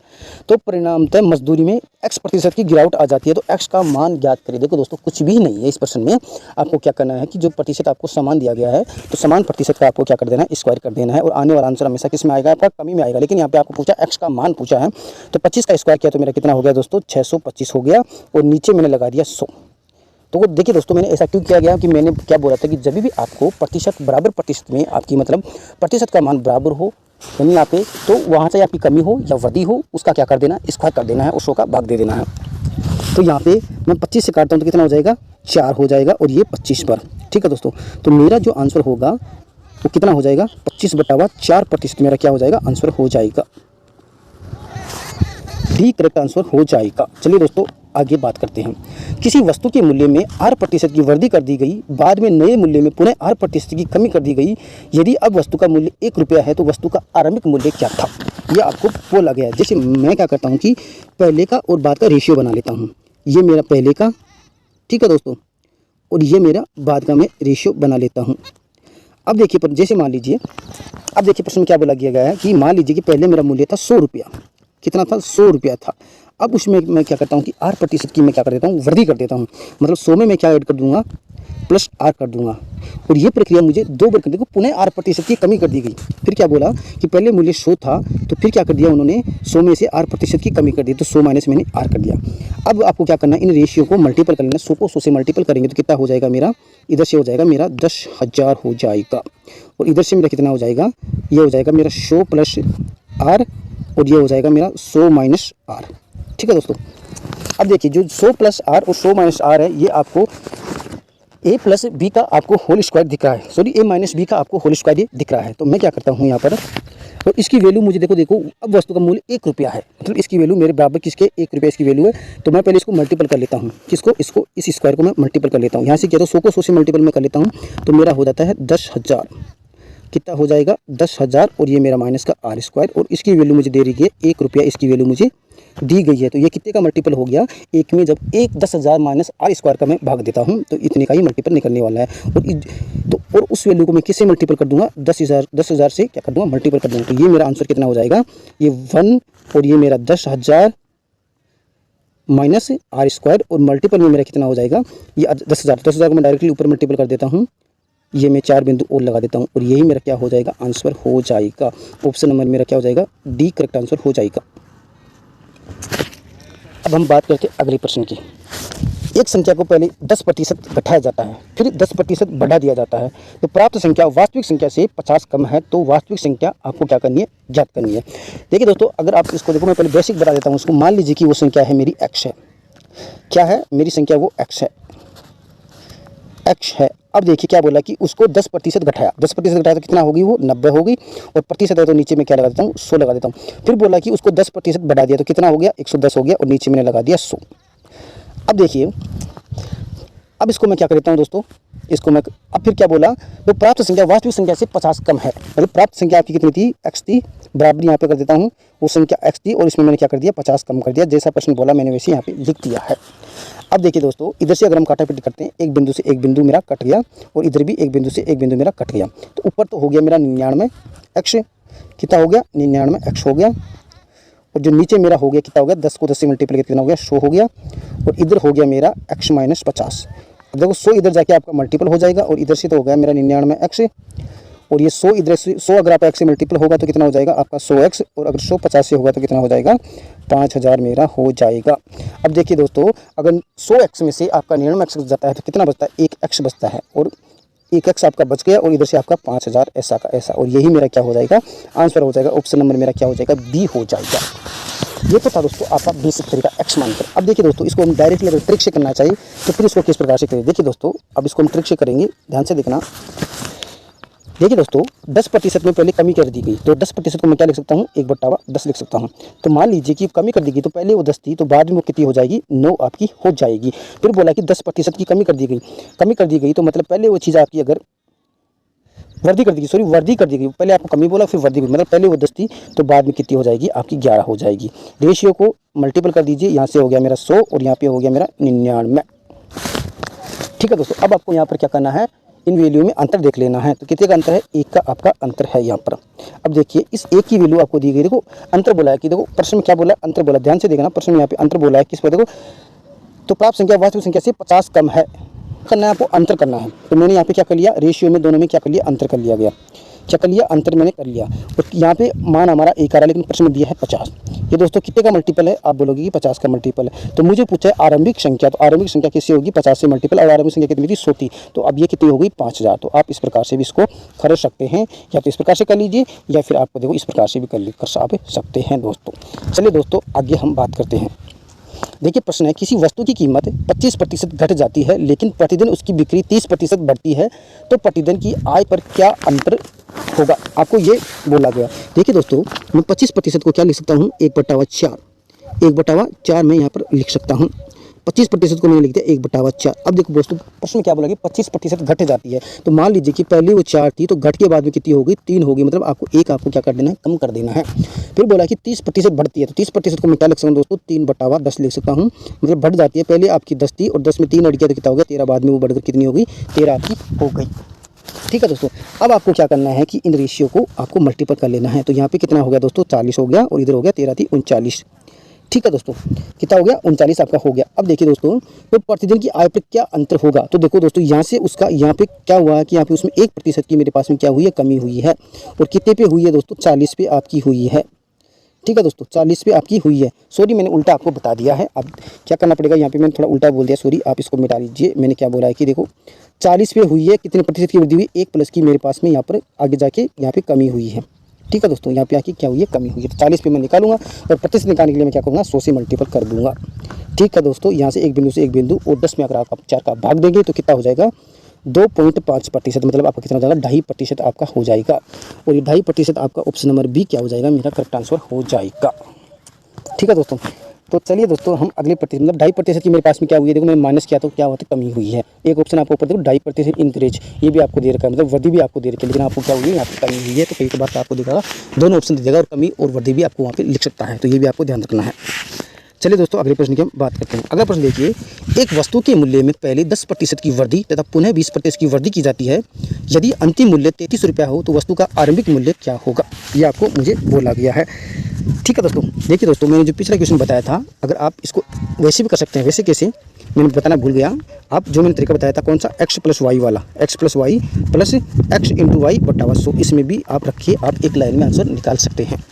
A: तो परिणामतः मजदूरी में x% की गिरावट आ जाती है। तो x का मान ज्ञात करिए। देखो दोस्तों, कुछ भी नहीं है इस प्रश्न में, आपको क्या करना है कि जो प्रतिशत आपको समान दिया गया है तो समान प्रतिशत का आपको क्या कर देना है, स्क्वायर कर देना है, और आने वाला आंसर हमेशा किस में आएगा, आपका कमी में आएगा। लेकिन यहाँ पे आपको पूछा x का मान पूछा है, तो 25 का स्क्वायर किया तो मेरा कितना हो गया दोस्तों 625 हो गया, और नीचे मैंने लगा दिया 100। तो देखिए दोस्तों, मैंने ऐसा क्यों किया गया कि मैंने क्या बोला था कि जब भी आपको प्रतिशत बराबर प्रतिशत में आपकी मतलब प्रतिशत का मान बराबर हो यानी यहाँ पे, तो वहाँ से आपकी कमी हो या वृद्धि हो उसका क्या कर देना, स्क्वायर कर देना है, और 100 का भाग दे देना है। तो यहाँ पे मैं 25 से काटता हूँ तो कितना हो जाएगा 4 हो जाएगा, और ये 25 पर। ठीक है दोस्तों, तो मेरा जो आंसर होगा वो कितना हो जाएगा 25/4% मेरा क्या हो जाएगा आंसर हो जाएगा, डी करेक्ट आंसर हो जाएगा। चलिए दोस्तों आगे बात करते हैं। किसी वस्तु के मूल्य में 8% की वृद्धि कर दी गई, बाद में नए मूल्य में पुनः 8% की कमी कर दी गई। यदि अब वस्तु का मूल्य 1 रुपया है तो वस्तु का आरंभिक मूल्य क्या था, यह आपको बोला गया है। जैसे मैं क्या करता हूँ कि पहले का और बाद का रेशियो बना लेता हूँ। ये मेरा पहले का, ठीक है दोस्तों, और ये मेरा बाद का मैं रेशियो बना लेता हूँ। अब देखिए जैसे मान लीजिए, अब देखिए प्रश्न में क्या बोला गया है कि मान लीजिए कि पहले मेरा मूल्य था 100 रुपया, कितना था 100 रुपया था। अब उसमें मैं क्या करता हूँ कि 8% की मैं क्या कर देता हूँ वृद्धि कर देता हूँ, मतलब 100 में मैं क्या ऐड कर दूंगा प्लस 8 कर दूंगा, और ये प्रक्रिया मुझे 2 बार करने को पुनः 8% की कमी कर दी गई। फिर क्या बोला कि पहले मूल्य 100 था तो फिर क्या कर दिया उन्होंने 100 में से 8% की कमी कर दी, तो 100 माइनस मैंने 8 कर दिया। अब आपको क्या करना है, इन रेशियो को मल्टीपल कर लेना। 100 को 100 से मल्टीपल करेंगे तो कितना हो जाएगा मेरा, इधर से हो जाएगा मेरा 10,000 हो जाएगा, और इधर से मेरा कितना हो जाएगा, ये हो जाएगा मेरा 100 प्लस आर, और ये हो जाएगा मेरा 100 माइनस आर। ठीक है दोस्तों, अब देखिए जो 100 प्लस आर और 100 माइनस आर है, ये आपको a प्लस बी का आपको होल स्क्वायर दिख रहा है, सॉरी a माइनस बी का आपको होल स्क्वायर दिख रहा है। तो मैं क्या करता हूँ यहाँ पर, और इसकी वैल्यू मुझे देखो अब वस्तु का मूल्य 1 रुपया है, मतलब इसकी वैल्यू मेरे बराबर किसके 1 रुपया इसकी वैल्यू है। तो मैं पहले इसको मल्टीपल कर लेता हूँ, किसको, इसको, इस स्क्वायर को मैं मल्टीपल कर लेता हूँ। यहाँ से क्या, तो 100 को 100 से मल्टीपल में कर लेता हूँ तो मेरा हो जाता है 10,000, कितना हो जाएगा 10,000, और ये मेरा माइनस का आर स्क्वायर, और इसकी वैल्यू मुझे दे रही है 1 रुपया, इसकी वैल्यू मुझे दी गई है। तो ये कितने का मल्टीपल हो गया, एक में जब 10,000 माइनस आर स्क्वायर का मैं भाग देता हूँ तो इतने का ही मल्टीपल निकलने वाला है। और उस वैल्यू को मैं किससे मल्टीपल कर दूंगा, 10,000 से क्या कर दूंगा मल्टीपल कर दूंगा। तो ये मेरा आंसर कितना हो जाएगा, ये 1, और ये मेरा 10,000 माइनस आर स्क्वायर, और मल्टीपल में मेरा कितना हो जाएगा, ये 10,000 को मैं डायरेक्टली ऊपर मल्टीपल कर देता हूँ, ये मैं 4 बिंदु और लगा देता हूँ, और यही मेरा क्या हो जाएगा आंसर हो जाएगा। ऑप्शन नंबर मेरा क्या हो जाएगा, डी करेक्ट आंसर हो जाएगा। अब हम बात करते हैं अगले प्रश्न की। एक संख्या को पहले 10% घटाया जाता है, फिर 10% बढ़ा दिया जाता है, तो प्राप्त संख्या वास्तविक संख्या से 50 कम है, तो वास्तविक संख्या आपको क्या करनी है, ज्ञात करनी है। देखिए दोस्तों, अगर आप इसको देखो, मैं पहले बेसिक बता देता हूँ उसको। मान लीजिए कि वो संख्या है मेरी x है। क्या है मेरी संख्या, वो x है, x है। अब देखिए क्या बोला कि उसको 10% घटाया, 10% घटाया तो कितना होगी, वो 90 होगी, और प्रतिशत है तो नीचे में क्या लगा देता हूँ, 100 लगा देता हूँ। फिर बोला कि उसको 10% बढ़ा दिया तो कितना हो गया, 110 हो गया, और नीचे मैंने लगा दिया 100। अब देखिए, अब इसको मैं क्या करता हूँ दोस्तों, इसको मैं अब फिर क्या बोला, तो प्राप्त संख्या वास्तविक संख्या से 50 कम है, मतलब प्राप्त संख्या आपकी कितनी थी, x थी, बराबर यहाँ पे कर देता हूँ, वो संख्या x थी, और इसमें मैंने क्या कर दिया, 50 कम कर दिया। जैसा प्रश्न बोला मैंने वैसे यहाँ पे लिख दिया है। अब देखिए दोस्तों, इधर से अगर हम काटापीटी करते हैं, एक बिंदु से एक बिंदु मेरा कट गया, और इधर भी एक बिंदु से एक बिंदु मेरा कट गया, तो ऊपर तो हो गया मेरा 99x, कितना हो गया, 99x हो गया, और जो नीचे मेरा हो गया कितना हो गया, 10 को 10 से मल्टीप्लाई कितना हो गया, 100 हो गया, और इधर हो गया मेरा x - 50। अब देखो 100 इधर जाके आपका मल्टीपल हो जाएगा, और इधर से तो हो गया मेरा 99x, और ये 100 इधर से 100 अगर आपका x से मल्टीपल होगा तो कितना हो जाएगा आपका 100x, और अगर 100 50 से होगा तो कितना हो जाएगा, 5000 मेरा हो जाएगा। अब देखिए दोस्तों, अगर 100x में से आपका 99x जाता है तो कितना बचता है, 1x बचता है, और 1x आपका बच गया, और इधर से आपका 5000 ऐसा का ऐसा, और यही मेरा क्या हो जाएगा, आंसर हो जाएगा। ऑप्शन नंबर मेरा क्या हो जाएगा, बी हो जाएगा। ये तो था दोस्तों आपका बेसिक तरीका x मानकर। अब देखिए दोस्तों, इसको हम डायरेक्टली अगर ट्रिक से करना चाहिए तो फिर इसको किस प्रकार से करें। देखिए दोस्तों, अब इसको हम ट्रिक से करेंगे, ध्यान से देखना। देखिए दोस्तों, 10% में पहले कमी कर दी गई, तो 10% को मैं क्या लिख सकता हूँ, 1/10 लिख सकता हूँ। तो मान लीजिए कि कमी कर दी गई, तो पहले वो 10 थी, तो बाद में वो कितनी हो जाएगी, 9 आपकी हो जाएगी। फिर बोला कि 10% की कमी कर दी गई, तो मतलब पहले वो चीज़ आपकी अगर वर्दी कर दी गई, वर्दी कर दी गई, पहले आपको कमी बोला फिर वर्दी, मतलब पहले वो 10 थी तो बाद में कितनी हो जाएगी, आपकी 11 हो जाएगी। रेशियो को मल्टीपल कर दीजिए, यहाँ से हो गया मेरा 100, और यहाँ पे हो गया मेरा 99। ठीक है दोस्तों, अब आपको यहाँ पर क्या करना है, इन वैल्यू में अंतर देख लेना है। तो कितने का अंतर है, 1 का आपका अंतर है यहाँ पर। अब देखिए, इस 1 की वैल्यू आपको दी गई, देखो अंतर बोला है कि, देखो प्रश्न में क्या बोला है, अंतर बोला, ध्यान से देखना, प्रश्न में यहाँ पे अंतर बोला है किस पर, देखो तो प्राप्त संख्या वास्तविक संख्या से 50 कम है, करना है आपको, अंतर करना है। तो मैंने यहाँ पे क्या कर लिया, रेशियो में दोनों में क्या कर लिया, अंतर कर लिया गया, क्या कर लिया, अंतर मैंने कर लिया। और यहाँ पे मान हमारा 1 आ रहा है, लेकिन प्रश्न में दिया है 50। ये दोस्तों कितने का मल्टीपल है, आप बोलोगे कि 50 का मल्टीपल है। तो मुझे पूछा है आरंभिक संख्या, तो आरंभिक संख्या किससे होगी, 50 से मल्टीपल, और आरंभिक संख्या कितनी थी, 100 थी, तो अब ये कितनी हो गई, 5000। तो आप इस प्रकार से भी इसको खरीद सकते हैं, या तो इस प्रकार से कर लीजिए, या फिर आपको देखो इस प्रकार से भी कर सकते हैं दोस्तों। चलिए दोस्तों, आगे हम बात करते हैं। देखिए प्रश्न है, किसी वस्तु की कीमत 25% घट जाती है, लेकिन प्रतिदिन उसकी बिक्री 30% बढ़ती है, तो प्रतिदिन की आय पर क्या अंतर होगा, आपको ये बोला गया। देखिए दोस्तों, मैं 25% को क्या लिख सकता हूँ, 1/4, 1/4 मैं यहाँ पर लिख सकता हूँ। 25% को मैंने लिख दिया 1/4। अब देखो दोस्तों, प्रश्न में क्या बोला कि 25% घट जाती है, तो मान लीजिए कि पहले वो 4 थी, तो घट के बाद में कितनी हो गई, 3 होगी, मतलब आपको आपको क्या कर देना है, कम कर देना है। फिर बोला कि 30% बढ़ती है, तो 30% को मैं क्या लिख सकता हूँ दोस्तों, 3/10 लिख सकता हूँ, मतलब बढ़ जाती है। पहले आपकी 10 थी, और 10 में 3 अड़ गया तो कितना हो गया, 13, बाद में वो बढ़कर कितनी हो गई, 13 आपकी हो गई। ठीक है दोस्तों, अब आपको क्या करना है कि इन रेशियो को आपको मल्टीपल कर लेना है। तो यहाँ पे कितना हो गया दोस्तों, 40 हो गया, और इधर हो गया 13 थी 39। ठीक है दोस्तों, कितना हो गया, 39 आपका हो गया। अब देखिए दोस्तों, तो प्रतिदिन की आय पर क्या अंतर होगा। तो देखो दोस्तों, यहाँ से उसका यहाँ पे क्या हुआ है कि यहाँ पे उसमें 1% की मेरे पास में क्या हुई है, कमी हुई है, और कितने पे हुई है दोस्तों, 40 पे आपकी हुई है। ठीक है दोस्तों, 40 पे आपकी हुई है। सॉरी, मैंने उल्टा आपको बता दिया है, अब क्या करना पड़ेगा, यहाँ पे मैंने थोड़ा उल्टा बोल दिया, सॉरी, आप इसको मिटा लीजिए। मैंने क्या बोला है कि देखो 40 पे हुई है, कितने प्रतिशत की वृद्धि हुई, 1 प्लस की मेरे पास में यहाँ पर आगे जाके यहाँ पे कमी हुई है। ठीक है दोस्तों, यहाँ पे आके क्या हुई है, कमी हुई है। तो 40 पे मैं निकालूंगा, और प्रतिशत निकालने के लिए मैं क्या करूँगा, 100 से मल्टीपल कर दूंगा। ठीक है दोस्तों, यहाँ से एक बिंदु से एक बिंदु, और 10 में अगर आप 4 का भाग देंगे तो कितना हो जाएगा, 2.5%, मतलब आपका कितना हो जाएगा, 2.5% आपका हो जाएगा। और ये 2.5% आपका ऑप्शन नंबर बी क्या हो जाएगा, मेरा करेक्ट आंसर हो जाएगा। ठीक है दोस्तों, तो चलिए दोस्तों, हम अगले प्रतिशत, मतलब 2.5% की मेरे पास में क्या हुई है, देखो मैंने माइनस किया तो क्या होता है, कमी हुई है। एक ऑप्शन आपको ऊपर देखो 2.5% इंक्रीज, ये भी आपको दे रखा है, मतलब वृद्धि भी आपको दे रखी है, लेकिन आपको क्या हुई है, यहाँ पे कमी हुई है। तो कई बार आपको दिखागा, दोनों ऑप्शन दे देगा, और कमी और वृद्धि भी आपको वहाँ पे लिख सकता है, तो ये भी आपको ध्यान रखना है। चलिए दोस्तों, अगले प्रश्न की हम बात करते हैं। अगला प्रश्न देखिए, एक वस्तु के मूल्य में पहले 10% की वृद्धि तथा पुनः 20% की वृद्धि की जाती है, यदि अंतिम मूल्य 33 रुपया हो तो वस्तु का आरंभिक मूल्य क्या होगा, ये आपको मुझे बोला गया है। ठीक है दोस्तों, देखिए दोस्तों, मैंने जो पिछला क्वेश्चन बताया था, अगर आप इसको वैसे भी कर सकते हैं, वैसे कैसे मैंने बताना भूल गया। आप जो मैंने तरीका बताया था, कौन सा, x + y वाला, x + y + x × y/100, इसमें भी आप रखिए, आप एक लाइन में आंसर निकाल सकते हैं।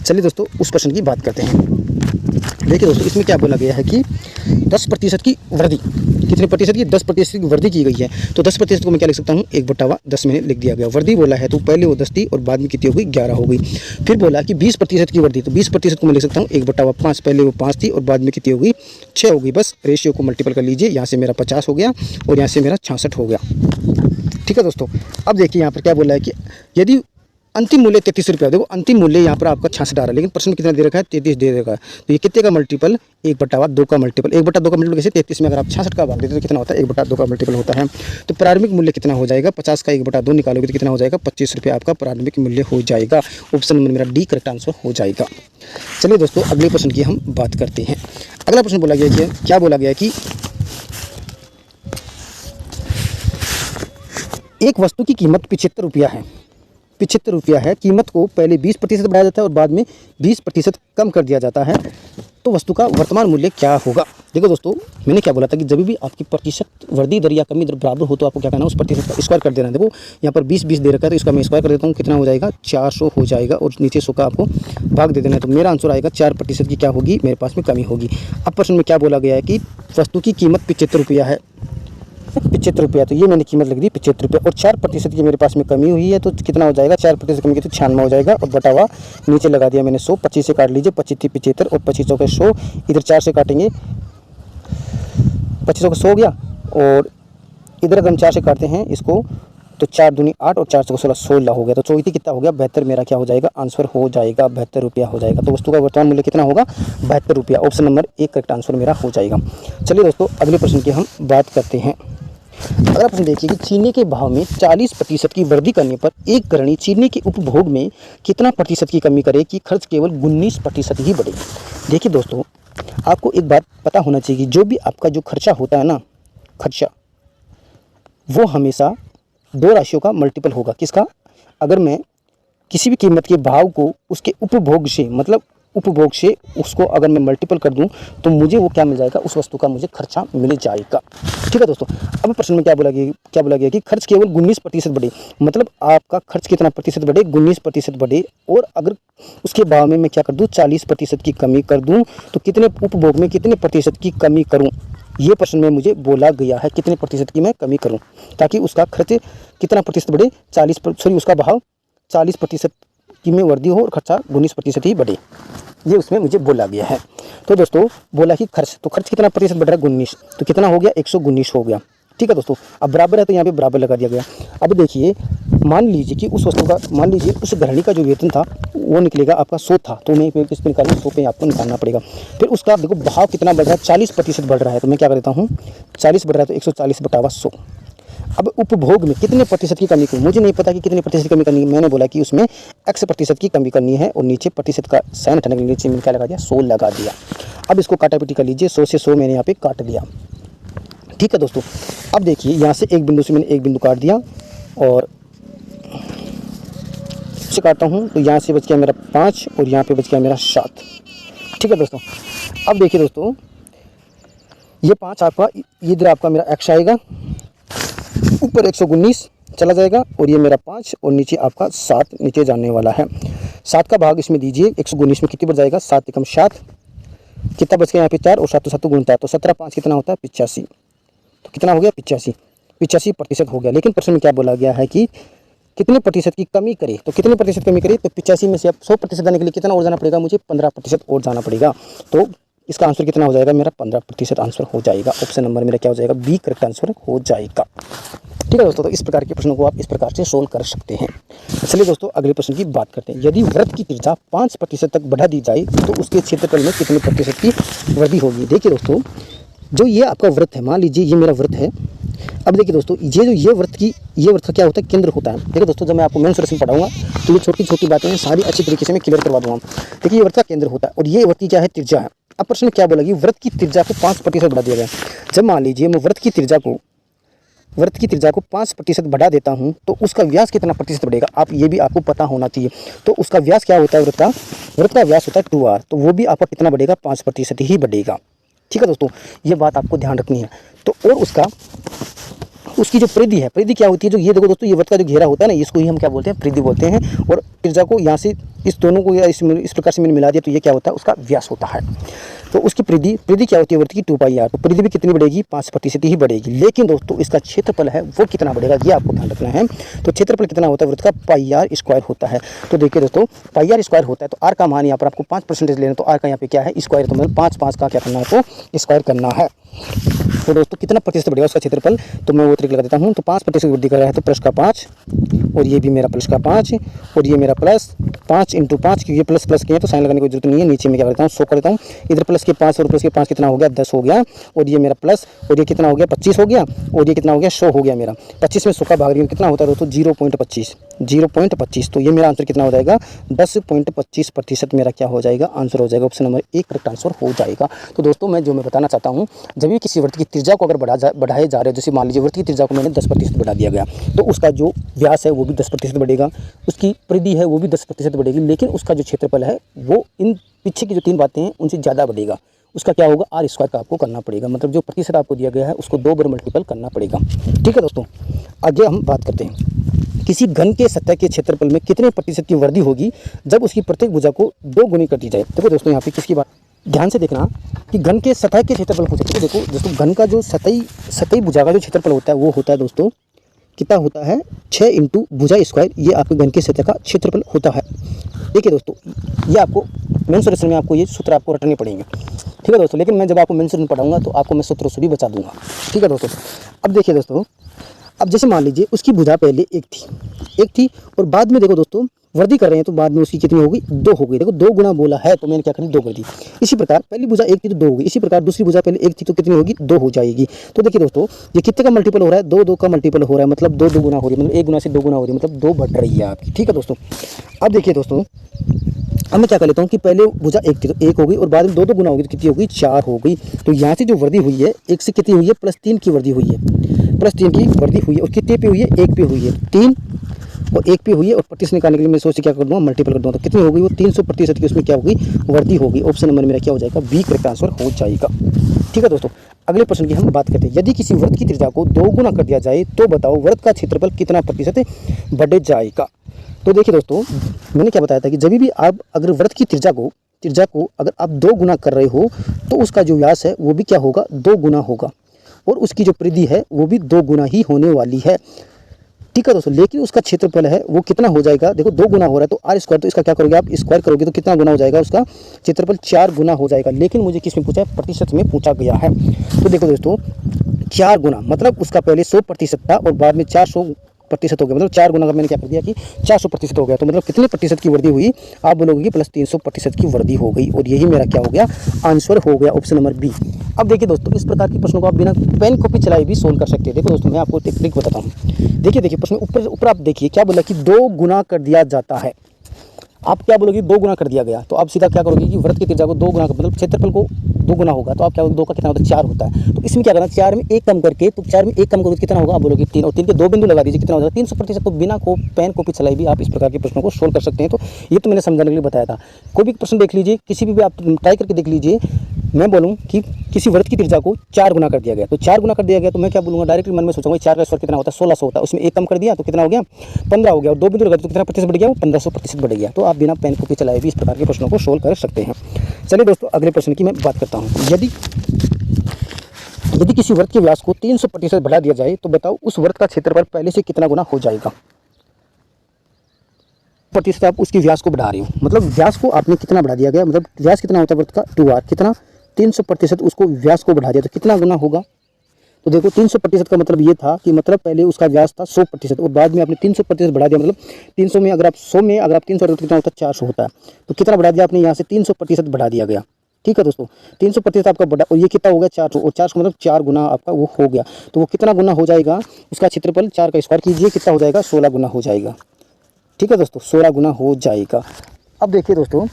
A: चलिए दोस्तों, उस प्रश्न की बात करते हैं। देखिए दोस्तों, इसमें क्या बोला गया है कि 10% की वृद्धि, कितने प्रतिशत की? 10% की वृद्धि की गई है। तो 10% को मैं क्या लिख सकता हूँ? 1/10 मैंने लिख दिया गया। वृद्धि बोला है तो पहले वो 10 थी और बाद में कितनी हो गई? 11 हो गई। फिर बोला कि 20% की वृद्धि, तो 20% को मैं लिख सकता हूँ 1/5, पहले वो 5 थी और बाद में कितनी हो गई? 6 हो गई। बस रेशियो को मल्टीपल कर लीजिए, यहाँ से मेरा 50 हो गया और यहाँ से मेरा 66 हो गया। ठीक है दोस्तों, अब देखिए यहाँ पर क्या बोला है कि यदि अंतिम मूल्य 33 रुपया, देखो अंतिम मूल्य यहाँ पर आपका 66 आ रहा है, लेकिन प्रश्न कितना दे रखा है? 33 दे रखा है। तो ये कितने का मल्टीपल? 1/2 का मल्टीपल। 1/2 का मल्टीपल कैसे? 33 में अगर आप 66 का भाग देते तो कितना होता है? 1/2 का मल्टीपल होता है। तो प्रारंभिक मूल्य कितना हो जाएगा? 50 का 1/2 निकालोगे तो कितना हो जाएगा? 25 रुपये आपका प्रारंभिक मूल्य हो जाएगा। ऑप्शन नंबर मेरा डी करेक्ट आंसर हो जाएगा। चलिए दोस्तों, अगले प्रश्न की हम बात करते हैं। अगला प्रश्न बोला गया कि क्या बोला गया कि एक वस्तु की कीमत 75 रुपया है। 75 रुपया है। कीमत को पहले 20% बढ़ाया जाता है और बाद में 20% कम कर दिया जाता है, तो वस्तु का वर्तमान मूल्य क्या होगा? देखो दोस्तों, मैंने क्या बोला था कि जब भी आपकी प्रतिशत वृद्धि दर या कमी दर बराबर हो तो आपको क्या करना है? उस प्रतिशत का स्क्वायर कर देना है। देखो यहाँ पर 20 दे रखा है तो इसका मैं स्क्वायर कर देता हूँ, कितना हो जाएगा? 400 हो जाएगा और नीचे 100 का आपको भाग दे देना है। तो मेरा आंसर आएगा 4% की क्या होगी? मेरे पास में कमी होगी। अब प्रश्न में क्या बोला गया है कि वस्तु की कीमत 75 रुपया है। 75 रुपया, तो ये मैंने कीमत लिख दी 75 रुपये और 4% की मेरे पास में कमी हुई है, तो कितना हो जाएगा? 4% कमी की तो 96 हो जाएगा और बटा हुआ नीचे लगा दिया मैंने 100। 25 से काट लीजिए, 25 थी 75 और 25 के 100, इधर 4 से काटेंगे, 25 का 100 हो गया और इधर अगर हम 4 से काटते हैं इसको तो 4 दूनी 8 और 4 से 16, 16 हो गया। तो 24 कितना हो गया? 72 मेरा क्या हो जाएगा? आंसर हो जाएगा 72 रुपया हो जाएगा। तो वस्तु का वर्तमान मूल्य कितना होगा? 72 रुपया। ऑप्शन नंबर 1 करेक्ट आंसर मेरा हो जाएगा। चलिए दोस्तों, अगले प्रश्न की हम बात करते हैं। अगला प्रश्न देखिए कि चीनी के भाव में 40% की वृद्धि करने पर एक गृहिणी चीनी के उपभोग में कितना प्रतिशत की कमी करे कि खर्च केवल 19% ही बढ़े? देखिए दोस्तों, आपको एक बात पता होना चाहिए कि जो भी आपका जो खर्चा होता है ना, खर्चा वो हमेशा 2 राशियों का मल्टीपल होगा। किसका? अगर मैं किसी भी कीमत के भाव को उसके उपभोग से, मतलब उपभोग से उसको अगर मैं मल्टीपल कर दूं तो मुझे वो क्या मिल जाएगा? उस वस्तु का मुझे खर्चा मिल जाएगा। ठीक है दोस्तों, अब प्रश्न में क्या बोला गया कि खर्च केवल 19% बढ़े, मतलब आपका खर्च कितना प्रतिशत बढ़े? 19% बढ़े। और अगर उसके भाव में मैं क्या कर दूं? 40% की कमी कर दूं तो कितने उपभोग में कितने प्रतिशत की कमी करूँ? ये प्रश्न में मुझे बोला गया है कितने प्रतिशत की मैं कमी करूँ ताकि उसका खर्च कितना प्रतिशत बढ़े? उसका भाव 40% की में वृद्धि हो और खर्चा 19% ही बढ़े, ये उसमें मुझे बोला गया है। तो दोस्तों बोला कि खर्च कितना प्रतिशत बढ़ रहा है? 19, तो कितना हो गया? 119 हो गया। ठीक है दोस्तों, अब बराबर है तो यहाँ पे बराबर लगा दिया गया। अब देखिए, मान लीजिए कि उस वस्तु का, मान लीजिए उस गृहिणी का जो वेतन था वो निकलेगा आपका 100 था, तो मैं किस पे निकालूँ? 100 पे आपको निकालना पड़ेगा। फिर उसका देखो भाव कितना बढ़ रहा है? 40% बढ़ रहा है, तो मैं क्या कर देता हूँ? 40 बढ़ रहा है तो 140 बटा 100। अब उपभोग में कितने प्रतिशत की कमी करूँ? मुझे नहीं पता कि कितने प्रतिशत की कमी करनी है। मैंने बोला कि उसमें x% की कमी करनी है और नीचे प्रतिशत का साइन हटाने के लिए नीचे मैंने क्या लगा दिया? 100 लगा दिया। अब इसको काटापीटी कर लीजिए, 100 से 100 मैंने यहाँ पे काट लिया। ठीक है दोस्तों, अब देखिए यहाँ से एक बिंदु से मैंने एक बिंदु काट दिया और से काटता हूँ तो यहाँ से बच गया मेरा 5 और यहाँ पे बच गया मेरा 7। ठीक है दोस्तों, अब देखिए दोस्तों, ये 5 आपका इधर आपका मेरा x आएगा, ऊपर 119 चला जाएगा और ये मेरा 5 और नीचे आपका 7 नीचे जाने वाला है। 7 का भाग इसमें दीजिए, 119 में कितनी बढ़ जाएगा? 7 एकम 7, कितना बच गया यहाँ पे 4 और 7 7 गुणता है तो 17 5 कितना होता है? 85। तो कितना हो गया? 85% हो गया। लेकिन प्रश्न में क्या बोला गया है कि कितने प्रतिशत की कमी करे? तो कितने प्रतिशत कमी करे? तो 85 में से अब 100% जाने के लिए कितना और जाना पड़ेगा? मुझे 15% और जाना पड़ेगा। तो इसका आंसर कितना हो जाएगा? मेरा 15% आंसर हो जाएगा। ऑप्शन नंबर मेरा क्या हो जाएगा? बी करेक्ट आंसर हो जाएगा। ठीक है दोस्तों, तो इस प्रकार के प्रश्नों को आप इस प्रकार से सोल्व कर सकते हैं। चलिए दोस्तों, अगले प्रश्न की बात करते हैं। यदि वृत्त की त्रिज्या 5% तक बढ़ा दी जाए तो उसके क्षेत्रफल में कितने प्रतिशत की वृद्धि होगी? देखिए दोस्तों, जो ये आपका वृत्त है, मान लीजिए ये मेरा वृत्त है। अब देखिए दोस्तों, ये वृत्त का क्या होता है? केंद्र होता है। देखिए दोस्तों, जब मैं आपको मेंस में पढ़ाऊंगा तो ये छोटी छोटी बातें सारी अच्छी तरीके से मैं क्लियर करवा दूंगा। देखिए, ये वृत्त का केंद्र होता है और ये वृत्त की क्या है? त्रिज्या है। अब प्रश्न में क्या बोला कि वृत्त की त्रिज्या को 5% बढ़ा दिया गया। जब मान लीजिए मैं वृत्त की त्रिज्या को 5% बढ़ा देता हूं तो उसका व्यास कितना प्रतिशत बढ़ेगा? आप ये भी आपको पता होना चाहिए। तो उसका व्यास क्या होता है? वृत्त का व्यास होता है 2r, तो वो भी आपका कितना बढ़ेगा? 5% ही बढ़ेगा। ठीक है दोस्तों, ये बात आपको ध्यान रखनी है। तो और उसकी जो परिधि है, परिधि क्या होती है? जो ये देखो दोस्तों, ये वृत्त का जो घेरा होता है ना, इसको ही हम क्या बोलते हैं? परिधि बोलते हैं। और त्रिज्या को यहाँ से इस दोनों को या इस प्रकार से मैंने मिला दिया तो ये क्या होता है, उसका व्यास होता है। तो उसकी परिधि क्या होती है वृत्त की 2πr। तो परिधि भी कितनी बढ़ेगी, 5% ही बढ़ेगी। लेकिन दोस्तों इसका क्षेत्रफल है वो कितना बढ़ेगा, ये आपको ध्यान रखना है। तो क्षेत्रफल कितना होता है वृत्त का, πr² होता है। तो देखिए दोस्तों πr² होता है, तो r का मान यहाँ पर आपको 5% लेना, तो r का यहाँ पे क्या है, स्क्वायर। तो मतलब 5 का क्या करना है, आपको स्क्वायर करना है। तो दोस्तों कितना प्रतिशत बढ़ेगा उसका क्षेत्रफल, तो मैं वो तरीका लगा देता हूँ। तो 5% वृद्धि कर रहा है तो प्लस का 5, और ये भी मेरा प्लस का 5, और ये मेरा प्लस 5 × 5, क्योंकि प्लस प्लस किया तो साइन लगाने की जरूरत नहीं है। नीचे में क्या करता हूँ, 100 कर देता हूँ। इधर प्लस के 5 और प्लस के 5 कितना हो गया, 10 हो गया। और ये मेरा प्लस, और ये कितना हो गया, 25 हो गया। और ये कितना हो गया, 100 हो गया मेरा। 25 में 100 का भाग कितना होता है दोस्तों, 0.25। तो ये मेरा आंसर कितना हो जाएगा, 10.25% मेरा क्या हो जाएगा, आंसर हो जाएगा। ऑप्शन नंबर 1 करेक्ट आंसर हो जाएगा। तो दोस्तों मैं बताना चाहता हूँ, जब भी किसी वृत्त की त्रिज्या को अगर बढ़ाए जा रहे हो, जैसे मान लीजिए वृत्त की त्रिज्या को मैंने 10% बढ़ा दिया गया, तो उसका जो व्यास है वो भी 10% बढ़ेगा, उसकी परिधि है वो भी 10% बढ़ेगी, लेकिन उसका जो क्षेत्रफल है वो इन पीछे की जो 3 बातें हैं उनसे ज़्यादा बढ़ेगा। उसका क्या होगा, r² का आपको करना पड़ेगा, मतलब जो प्रतिशत आपको दिया गया है उसको 2 बार मल्टीपल करना पड़ेगा। ठीक है दोस्तों, आगे हम बात करते हैं। किसी घन के सतह के क्षेत्रफल में कितने प्रतिशत की वृद्धि होगी जब उसकी प्रत्येक भुजा को 2 गुनी कर दी जाए। देखो दोस्तों यहाँ पे किसकी बात, ध्यान से देखना कि घन के सतह के क्षेत्रफल को देखो दोस्तों, घन का जो सतही भुजा का जो क्षेत्रफल होता है वो होता है दोस्तों कितना होता है, 6 × भुजा²। ये आपके घन के सतह का क्षेत्रफल होता है। देखिए दोस्तों ये आपको मेन सोल्यूशन में आपको ये सूत्र आपको रटने पड़ेंगे। ठीक है दोस्तों, लेकिन मैं जब आपको मेन सोल्यूशन पढ़ाऊंगा तो आपको मैं सूत्रों से भी बचा दूंगा। ठीक है दोस्तों, अब देखिए दोस्तों, अब जैसे मान लीजिए उसकी भुजा पहले एक थी और बाद में देखो दोस्तों वृद्धि कर रहे हैं तो बाद में उसकी कितनी होगी, 2 हो गई। देखो 2 गुना बोला है तो मैंने क्या करी, 2 कर दी। इसी प्रकार पहली भुजा 1 थी तो 2 होगी, इसी प्रकार दूसरी भुजा पहले 1 थी तो कितनी होगी, 2 हो जाएगी। तो देखिए दोस्तों ये कितने का मल्टीपल हो रहा है, 2 का मल्टीपल हो रहा है, मतलब 2 गुना हो रही है, मतलब 1 गुना से 2 गुना हो रही है, मतलब 2 बढ़ रही है आपकी। ठीक है दोस्तों, अब देखिए दोस्तों, अब मैं क्या कर लेता हूँ कि पहले भुजा 1 थी तो 1 हो गई, और बाद में 2 गुना होगी तो कितनी हो गई, 4 हो गई। तो यहाँ से जो वृद्धि हुई है 1 से कितनी हुई है, +3 की वृद्धि हुई है, +3 की वृद्धि हुई है। और कितने पे हुई है, 1 पे हुई है, 3 और 1 पे हुई है। और प्रतिशत निकालने के लिए मैं सोच क्या कर दूँगा, मल्टीपल कर दूँगा, तो कितनी हो गई, वो 300% की उसमें क्या होगी, वृद्धि होगी। ऑप्शन नंबर मेरा क्या हो जाएगा, बी करेक्ट आंसर हो जाएगा। ठीक है दोस्तों, अगले प्रश्न की हम बात करते हैं। यदि किसी वृत्त की त्रिज्या को 2 गुना कर दिया जाए तो बताओ वृत्त का क्षेत्रफल कितना प्रतिशत बढ़ जाएगा। तो देखिए दोस्तों मैंने क्या बताया था कि जब भी आप अगर वृत्त की त्रिज्या को अगर आप 2 गुना कर रहे हो तो उसका जो व्यास है वो भी क्या होगा, 2 गुना होगा, और उसकी जो परिधि है वो भी 2 गुना ही होने वाली है। ठीक है दोस्तों, लेकिन उसका क्षेत्रफल है वो कितना हो जाएगा, देखो 2 गुना हो रहा है तो r², तो इसका क्या करोगे आप, स्क्वायर करोगे तो कितना गुना हो जाएगा, उसका क्षेत्रफल 4 गुना हो जाएगा। लेकिन मुझे किस में पूछा है, प्रतिशत में पूछा गया है। तो देखो दोस्तों 4 गुना मतलब उसका पहले 100% था और बाद में 400% हो गया, मतलब 4 गुना का मैंने क्या कर दिया कि 400% हो गया। तो मतलब कितने प्रतिशत की वृद्धि हुई, आप बोलोगे कि +300% की वृद्धि हो गई, और यही मेरा क्या हो गया, आंसर हो गया, ऑप्शन नंबर बी। अब देखिए दोस्तों इस प्रकार के प्रश्नों को आप बिना पेन कॉपी चलाए भी सोल्व कर सकते हैं। देखो दोस्तों मैं आपको एक ट्रिक बताता हूँ। देखिए प्रश्न ऊपर आप देखिए क्या बोला कि 2 गुना कर दिया जाता है। आप क्या बोलोगे, 2 गुना कर दिया गया, तो आप सीधा क्या करोगे कि वृत्त की त्रिज्या को 2 गुना, मतलब क्षेत्रफल को 2 गुना होगा, तो आप क्या 2 का कितना होता है, 4 होता है। तो इसमें क्या करना, 4 में 1 कम करके, तो 4 में 1 कम करोगे तो कितना होगा, आप बोलोगे 3, और 3 के 2 बिंदु लगा दीजिए, कितना हो जाएगा 300%। तो बिना पेन कॉपी चलाई भी आप इस प्रकार के प्रश्नों को सोल्व कर सकते हैं। तो ये तो मैंने समझाने के लिए बताया था। कोई भी प्रश्न देख लीजिए, किसी भी आप ट्राई करके देख लीजिए। मैं बोलूँ कि किसी वृत्त की त्रिज्या को 4 गुना कर दिया गया, तो 4 गुना कर दिया गया तो मैं क्या बोलूँगा, डायरेक्टली मन में सोचूंगा 4 का स्क्वायर कितना होता है, 1600 होता है। उसमें 1 कम कर दिया तो कितना हो गया, 15 हो गया, और 2 बिंदु लगा तो कितना प्रतिशत बढ़ गया, वो 1500% बढ़ गया। तो आप बिना पेन कॉपी चलाए भी इस प्रकार के प्रश्नों को सोल्व कर सकते हैं। चलिए दोस्तों अगले प्रश्न की मैं बात करता हूँ। यदि किसी वृत्त के व्यास को 300% बढ़ा दिया जाए तो बताओ उस वृत्त का क्षेत्रफल पहले से कितना गुना हो जाएगा। प्रतिशत आप उसकी व्यास को बढ़ा रहे हो, मतलब व्यास को आपने कितना बढ़ा दिया गया, मतलब व्यास कितना होता है वृत्त का, 2r, कितना 300% उसको व्यास को बढ़ा दिया तो कितना गुना होगा। तो देखो 300% का मतलब ये था कि मतलब पहले उसका व्यास था 100% और बाद में आपने 300% बढ़ा दिया, मतलब 300 में अगर आप 100 में अगर आप 300 तो कितना होता है, 400 होता है। तो कितना बढ़ा दिया आपने, यहाँ से 300% बढ़ा दिया गया। ठीक है दोस्तों, 300% आपका बढ़ा, और ये कितना हो गया 400, और 400 मतलब 4 गुना आपका वो हो गया। तो वो कितना गुना हो जाएगा, उसका क्षेत्रफल 4 का स्क्वायर कीजिए, कितना हो जाएगा, 16 गुना हो जाएगा। ठीक है दोस्तों, 16 गुना हो जाएगा। अब देखिए दोस्तों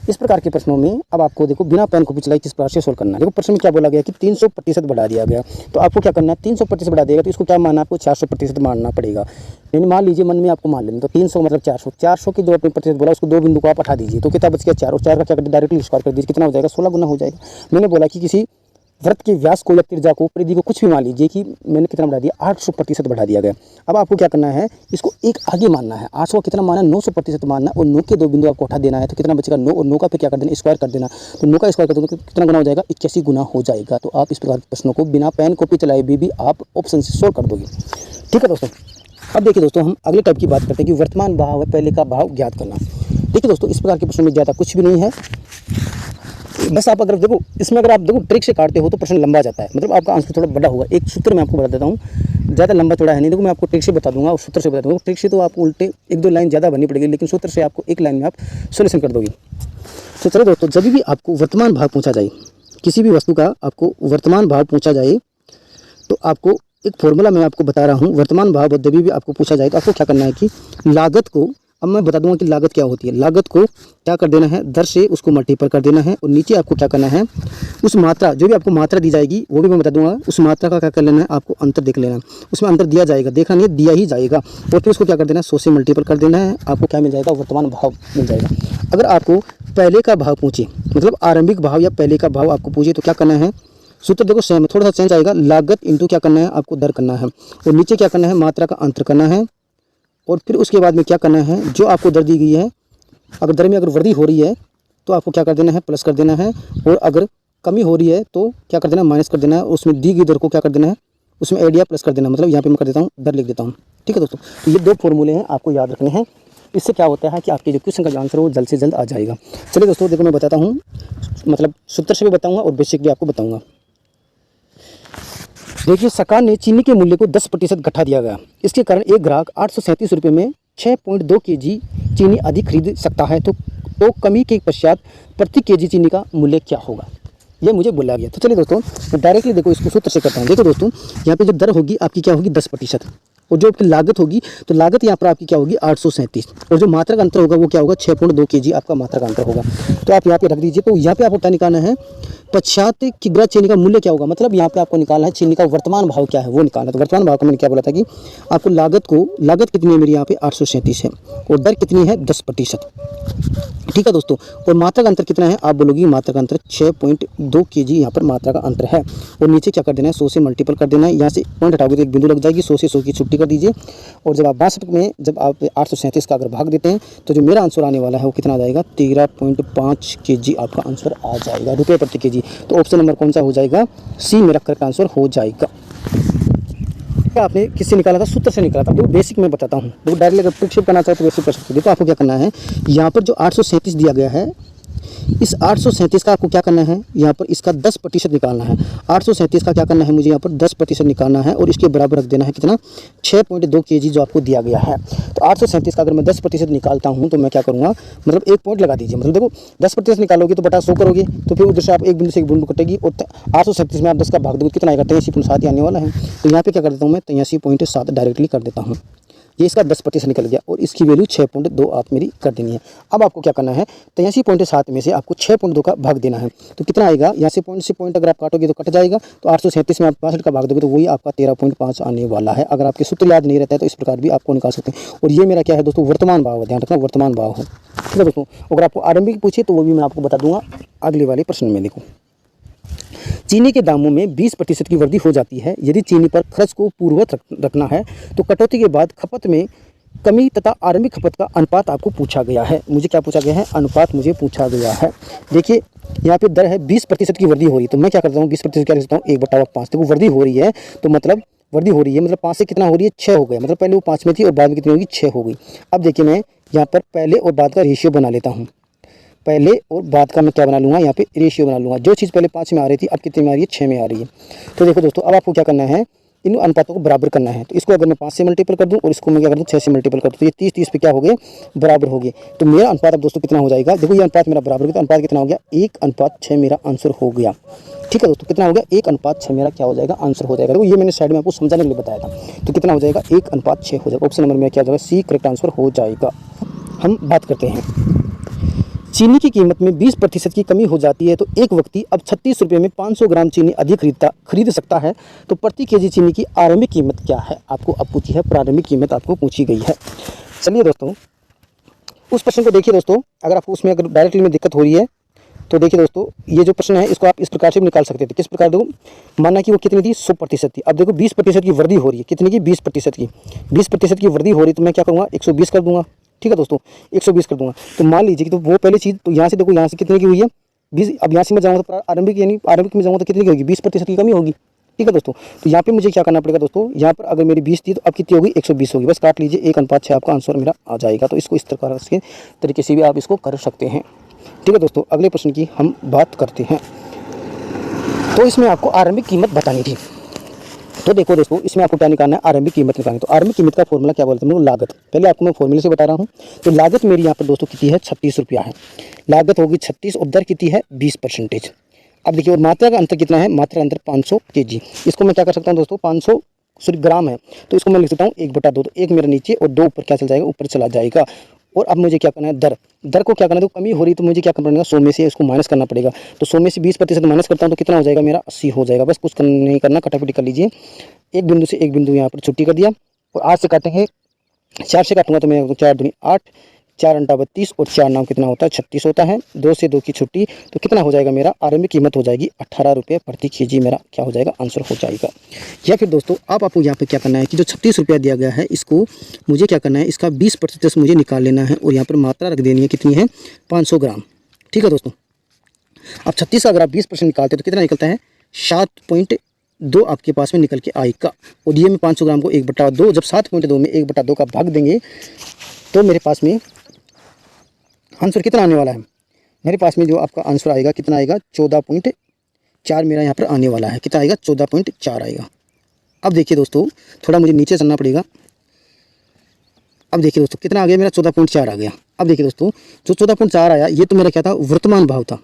A: इस प्रकार के प्रश्नों में अब आपको देखो बिना पेन कॉपी चलाई किस प्रकार से सोल्व करना है। देखो प्रश्न में क्या बोला गया कि 300% बढ़ा दिया गया, तो आपको क्या करना है, 300% बढ़ा दिया तो इसको क्या मानना, आपको 400% मानना पड़ेगा। यानी मान लीजिए मन में आपको मान लेना, तो 300 मतलब 400 की जो आपने प्रतिशत बोला उसको 2 बिंदु को आप हटा दीजिए, तो कितना बच गया 4, और 4 का क्या कर डायरेक्टली स्क्वायर कर दीजिए, कितना हो जाएगा, 16 गुना हो जाएगा। मैंने बोला कि किसी वृत्त के व्यास को या त्रिज्या को, परिधि को, कुछ भी मान लीजिए कि मैंने कितना बढ़ा दिया, 800% बढ़ा दिया गया। अब आपको क्या करना है, इसको एक आगे मानना है। 800 कितना माना, 900% मानना, और 9 के 2 बिंदु आपको हटा देना है। तो कितना बचेगा 9, और 9 का फिर क्या कर देना, स्क्वायर कर देना। तो 9 का स्क्वायर कर दो तो कितना गुना हो जाएगा, 81 गुना हो जाएगा। तो आप इस प्रकार के प्रश्नों को बिना पेन कॉपी चलाए भी आप ऑप्शन से सोल्व कर दोगे। ठीक है दोस्तों। अब देखिए दोस्तों, हम अगले टाइप की बात करते हैं कि वर्तमान भाव है पहले का भाव ज्ञात करना। देखिए दोस्तों, इस प्रकार के प्रश्न में ज़्यादा कुछ भी नहीं है। बस आप अगर देखो, इसमें अगर आप देखो ट्रिक से काटते हो तो प्रश्न लंबा जाता है, मतलब आपका आंसर थोड़ा बड़ा होगा। एक सूत्र मैं आपको बता देता हूँ, ज़्यादा लंबा थोड़ा है नहीं। देखो मैं आपको ट्रिक से बता दूंगा और सूत्र से बता दूंगा। ट्रिक से तो आपको उल्टे 1-2 लाइन ज़्यादा भरनी पड़ेगी, लेकिन सूत्र से आपको एक लाइन में आप सोल्यूशन कर दोगे। तो चलो दोस्तों, जब भी आपको वर्तमान भाव पूछा जाए, किसी भी वस्तु का आपको वर्तमान भाव पूछा जाए, तो आपको एक फॉर्मूला मैं आपको बता रहा हूँ। वर्तमान भाव जब भी आपको पूछा जाए तो आपको क्या करना है कि लागत को, अब मैं बता दूंगा कि लागत क्या होती है। लागत को क्या कर देना है, दर से उसको मल्टीपल कर देना है, और नीचे आपको क्या करना है, उस मात्रा, जो भी आपको मात्रा दी जाएगी वो भी मैं बता दूंगा, उस मात्रा का क्या कर लेना है, आपको अंतर देख लेना है। उसमें अंतर दिया जाएगा, देखना नहीं है, दिया ही जाएगा, और फिर उसको क्या कर देना है, 100 से मल्टीपल कर देना है। आपको क्या मिल जाएगा, वर्तमान भाव मिल जाएगा। अगर आपको पहले का भाव पूछे, मतलब आरंभिक भाव या पहले का भाव आपको पूछे, तो क्या करना है, सूत्र देखो सेम, थोड़ा सा चेंज आएगा। लागत इंटू क्या करना है, आपको दर करना है, और नीचे क्या करना है, मात्रा का अंतर करना है। और फिर उसके बाद में क्या करना है, जो आपको दर दी गई है, अगर दर में अगर वृद्धि हो रही है तो आपको क्या कर देना है, प्लस कर देना है, और अगर कमी हो रही है तो क्या कर देना है, माइनस कर देना है। उसमें दी गई दर को क्या कर देना है, उसमें एड या प्लस कर देना। मतलब यहाँ पे मैं कर देता हूँ, दर लिख देता हूँ। ठीक है दोस्तों, तो ये 2 फॉर्मूले हैं, आपको याद रखने हैं। इससे क्या होता है कि आपके जो क्वेश्चन का जो आंसर है वो जल्द से जल्द आ जाएगा। चलिए दोस्तों, देखो मैं बताता हूँ, मतलब सूत्र से भी बताऊँगा और बेसिक भी आपको बताऊँगा। देखिए, सरकार ने चीनी के मूल्य को 10% घटा दिया गया। इसके कारण एक ग्राहक 837 रुपये में 6.2 kg चीनी अधिक खरीद सकता है। तो कमी के पश्चात प्रति kg चीनी का मूल्य क्या होगा, ये मुझे बोला गया। तो चलिए दोस्तों, डायरेक्टली देखो इसको सूत्र से करता हूँ। देखो दोस्तों, यहाँ पे जो दर होगी आपकी क्या होगी, 10%, और जो आपकी लागत होगी, तो लागत यहाँ पर आपकी क्या होगी, 837, और जो मात्रा का अंतर होगा वो क्या होगा, 6.2 kg आपका मात्रा का अंतर होगा। तो आप यहाँ पे रख दीजिए। तो यहाँ पे आपको क्या निकालना है, पश्चात किग्रा चीनी का मूल्य क्या होगा, मतलब यहाँ पे आपको निकालना है चीनी का वर्तमान भाव क्या है वो निकालना है। तो वर्तमान भाव का मैंने क्या बोला था कि आपको लागत कितनी है मेरी यहाँ पे 837 है, और दर कितनी है 10%। ठीक है दोस्तों, और मात्रा का अंतर कितना है, आप बोलोगी मात्रा का अंतर 6.2 kg यहाँ पर मात्रा का अंतर है, और नीचे क्या कर देना है, 100 से मल्टीपल कर देना है। यहाँ से पॉइंट हटाओगे तो एक बिंदु लग जाएगी, 100 से 100 की छुट्टी कर दीजिए। और जब आप 62 में जब आप 837 का अगर भाग देते हैं तो जो मेरा आंसर आने वाला है वो कितना आ जाएगा, 13.5 kg आपका आंसर आ जाएगा, रुपये प्रति kg। तो ऑप्शन नंबर कौन सा हो जाएगा, सी मेरा करेक्ट आंसर हो जाएगा। आपने किससे निकाला था, सूत्र से निकाला था। देखो बेसिक मैं बताता हूँ, देखो डायरेक्ट अगर प्रिंट करना चाहे तो बेसिक कर सकते हो। देखो आपको क्या करना है, यहाँ पर जो 837 दिया गया है, इस 837 का आपको क्या करना है, यहाँ पर इसका 10% निकालना है। 837 का क्या करना है, मुझे यहाँ पर 10% निकालना है, और इसके बराबर रख देना है कितना, 6.2 kg जो आपको दिया गया है। तो 837 का अगर मैं 10% निकालता हूँ तो मैं क्या करूँगा, मतलब एक पॉइंट लगा दीजिए। मतलब देखो 10% निकालोगे तो बटा 100 करोगे, तो फिर उधर से आप एक बिंदु से एक बिंदु कटेगी, और 837 में आप 10 का भाग दोगे कितना आएगा, 83.7 आने वाला है। तो यहाँ पे क्या कर देता हूँ मैं, 83.7 डायरेक्टली कर देता हूँ। ये इसका 10% निकल गया, और इसकी वैल्यू 6.2 आप मेरी कर देनी है। अब आपको क्या करना है, 83.7 में से आपको 6.2 का भाग देना है। तो कितना आएगा, यहाँ से पॉइंट अगर आप काटोगे तो कट जाएगा। तो 837 में आप 62 का भाग दोगे तो वही आपका 13.5 आने वाला है। अगर आपके सूत्र याद नहीं रहता है तो इस प्रकार भी आपको निकाल सकते हैं। और ये मेरा क्या है दोस्तों, वर्तमान भाव है, ध्यान रखना वर्तमान भाव है। ठीक है दोस्तों, अगर आपको आरंभिक पूछे तो वो भी मैं आपको बता दूंगा अगले वाले प्रश्न में। देखो, चीनी के दामों में 20% की वृद्धि हो जाती है। यदि चीनी पर खर्च को पूर्ववत रखना है तो कटौती के बाद खपत में कमी तथा आरंभिक खपत का अनुपात आपको पूछा गया है। मुझे क्या पूछा गया है, अनुपात मुझे पूछा गया है। देखिए यहाँ पे दर है 20% की वृद्धि हो रही है, तो मैं क्या करता हूँ 20% क्या लिख सकता हूँ, 1/5। देखो वृद्धि हो रही है तो मतलब वृद्धि हो रही है, मतलब 5 से कितना हो रही है, 6 हो गया। मतलब पहले वो 5 में थी और बाद में कितनी होगी, 6 हो गई। अब देखिए मैं यहाँ पर पहले और बाद का रेशियो बना लेता हूँ। पहले और बाद का मैं क्या बना लूँगा, यहाँ पे रेशियो बना लूँगा। जो चीज़ पहले 5 में आ रही थी अब कितने में आ रही है, 6 में आ रही है। तो देखो दोस्तों, अब आपको क्या करना है, इन अनुपातों को बराबर करना है। तो इसको अगर मैं 5 से मल्टीपल कर दूं और इसको मैं क्या कर दूं 6 से मल्टीपल कर दूं, तो ये 30 पे क्या हो गए, बराबर हो गए। तो मेरा अनुपात अब दोस्तों कितना हो जाएगा, देखो ये अनुपात मेरा बराबर हो गया, तो अनुपात कितना हो गया, 1:6 मेरा आंसर हो गया। ठीक है दोस्तों, कितना हो गया, 1:6 मेरा क्या हो जाएगा, आंसर हो जाएगा। देखो ये मैंने साइड में आपको समझाने के लिए बताया था। तो कितना हो जाएगा, 1:6 हो जाएगा। ऑप्शन नंबर में क्या हो जाएगा, सी करेक्ट आंसर हो जाएगा। हम बात करते हैं, चीनी की कीमत में 20% की कमी हो जाती है तो एक व्यक्ति अब 36 रुपये में 500 ग्राम चीनी अधिक खरीद सकता है। तो प्रति केजी चीनी की आरंभिक कीमत क्या है, आपको अब पूछी है, प्रारंभिक कीमत आपको पूछी गई है। चलिए दोस्तों, उस प्रश्न को देखिए दोस्तों, अगर आपको उसमें अगर डायरेक्टली में दिक्कत हो रही है तो देखिए दोस्तों, ये जो प्रश्न है इसको आप इस प्रकार से भी निकाल सकते थे। किस प्रकार? देखो, माना कि वो कितनी थी, 100% थी। अब देखो 20% की वृद्धि हो रही है, कितनी की? 20% की। 20% की वृद्धि हो रही है तो मैं क्या करूँगा, 120 कर दूंगा। ठीक है दोस्तों, 120 कर दूंगा। तो मान लीजिए कि तो वो पहली चीज़, तो यहाँ से देखो, यहाँ से कितने की हुई है, 20। अब यहाँ से मैं जाऊँगा तो आरंभिक, यानी आरंभिक में जाऊँगा तो कितनी की होगी, 20% की कमी होगी। ठीक है दोस्तों, तो यहाँ पे मुझे क्या करना पड़ेगा दोस्तों, यहाँ पर अगर मेरी 20 थी तो अब कितनी होगी, 120 होगी। बस काट लीजिए, 1:6 आपका आंसर मेरा आ जाएगा। तो इसको इस प्रकार के तरीके से भी आप इसको कर सकते हैं। ठीक है दोस्तों, अगले प्रश्न की हम बात करते हैं। तो इसमें आपको आरंभिक कीमत बतानी थी। तो देखो दोस्तों, इसमें आपको क्या निकालना है, आरंभिक कीमत निकालनी। तो आरंभिक कीमत का फॉर्मूला क्या बोलते हैं, लागत। पहले आपको मैं फॉर्मूले से बता रहा हूँ। तो लागत मेरी यहाँ पर दोस्तों कितनी है, 36 रुपया है। लागत होगी 36 और दर कितनी है, 20%। अब देखिए, और मात्रा का अंतर कितना है, मात्रा अंतर 500 kg। इसको मैं क्या कर सकता हूँ दोस्तों, 500 ग्राम है, तो इसको मैं लिख सकता हूँ 1/2। तो 1 मेरा नीचे और 2 ऊपर क्या चल जाएगा, ऊपर चला जाएगा। और अब मुझे क्या करना है, दर। दर को क्या करना है, तो कमी हो रही तो मुझे क्या करना पड़ेगा, 100 में से इसको माइनस करना पड़ेगा। तो 100 में से 20% माइनस करता हूँ तो कितना हो जाएगा मेरा, 80 हो जाएगा। बस कुछ नहीं करना, कटाकटी कर लीजिए। एक बिंदु से एक बिंदु यहाँ पर छुट्टी कर दिया, और 8 से काटेंगे, 4 से काटूंगा तो मैं 4 दूनी 8, 4 अंटा 32 और 4 9 कितना होता है, 36 होता है। 2 से 2 की छुट्टी, तो कितना हो जाएगा मेरा, आरंभिक कीमत हो जाएगी 18 रुपये प्रति kg। मेरा क्या हो जाएगा, आंसर हो जाएगा। या फिर दोस्तों, आपको यहाँ पे क्या करना है कि जो 36 रुपया दिया गया है, इसको मुझे क्या करना है, इसका 20% मुझे निकाल लेना है, और यहाँ पर मात्रा रख देनी है, कितनी है, 500 ग्राम। ठीक है दोस्तों, अब 36 का अगर आप 20% निकालते हैं तो कितना निकलता है, 7.2 आपके पास में निकल के आएगा। और ये में 500 ग्राम को 1/2, जब 7.2 में 1/2 का भाग देंगे तो मेरे पास में आंसर कितना आने वाला है, मेरे पास में जो आपका आंसर आएगा कितना आएगा, 14.4 मेरा यहाँ पर आने वाला है। कितना आएगा, 14.4 आएगा। अब देखिए दोस्तों, थोड़ा मुझे नीचे चलना पड़ेगा। अब देखिए दोस्तों, कितना आ गया मेरा, 14.4 आ गया। अब देखिए दोस्तों, जो 14.4 आया, ये तो मेरा क्या था, वर्तमान भाव था।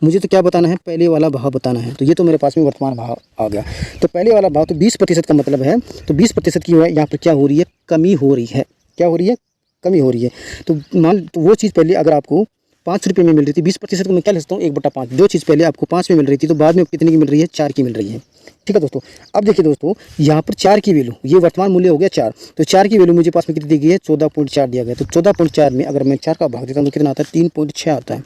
A: मुझे तो क्या बताना है, पहले वाला भाव बताना है। तो ये तो मेरे पास में वर्तमान भाव आ गया। तो पहले वाला भाव तो 20% का मतलब है, तो 20% की यहाँ पर क्या हो रही है, कमी हो रही है। क्या हो रही है, कमी हो रही है। तो तो वो चीज़ पहले अगर आपको 5 रुपये में मिल रही थी, 20% को मैं क्या लिखता हूँ, 1/5। जो चीज़ पहले आपको 5 में मिल रही थी, तो बाद में कितने की मिल रही है, 4 की मिल रही है। ठीक है दोस्तों, अब देखिए दोस्तों, यहाँ पर 4 की वैल्यू, ये वर्तमान मूल्य हो गया 4, तो 4 की वैल्यू मुझे पास में कितनी दी गई है, 14.4 दिया गया। तो 14.4 में अगर मैं 4 का भाग देता हूँ तो कितना आता है, 3.6 आता है।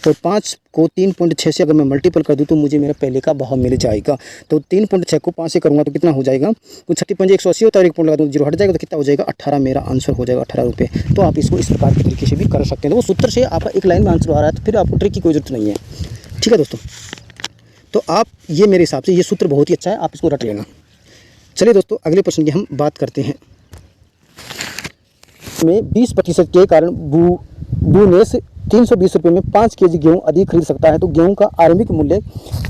A: और 5 को 3.6 से अगर मैं मल्टीपल कर दूँ तो मुझे मेरा पहले का भाव मिल जाएगा। तो 3.6 को 5 से करूँगा तो कितना हो जाएगा, तो 36.180 होता है, 1 पॉइंट लगा दूँ, 0 हट जाएगा तो कितना हो जाएगा, 18 मेरा आंसर हो जाएगा, 18 रुपये। तो आप इसको इस प्रकार के तरीके से भी कर सकते हैं। तो वो सूत्र से आपका एक लाइन में आंसर आ रहा है, तो फिर आपको ट्रिक की कोई जरूरत नहीं है। ठीक है दोस्तों, तो आप ये मेरे हिसाब से ये सूत्र बहुत ही अच्छा है, आप इसको रट लेना। चलिए दोस्तों, अगले प्रश्न की हम बात करते हैं। में 20% के कारण बूनेस 320 रुपये में 5 kg गेहूँ अधिक खरीद सकता है, तो गेहूँ का आरंभिक मूल्य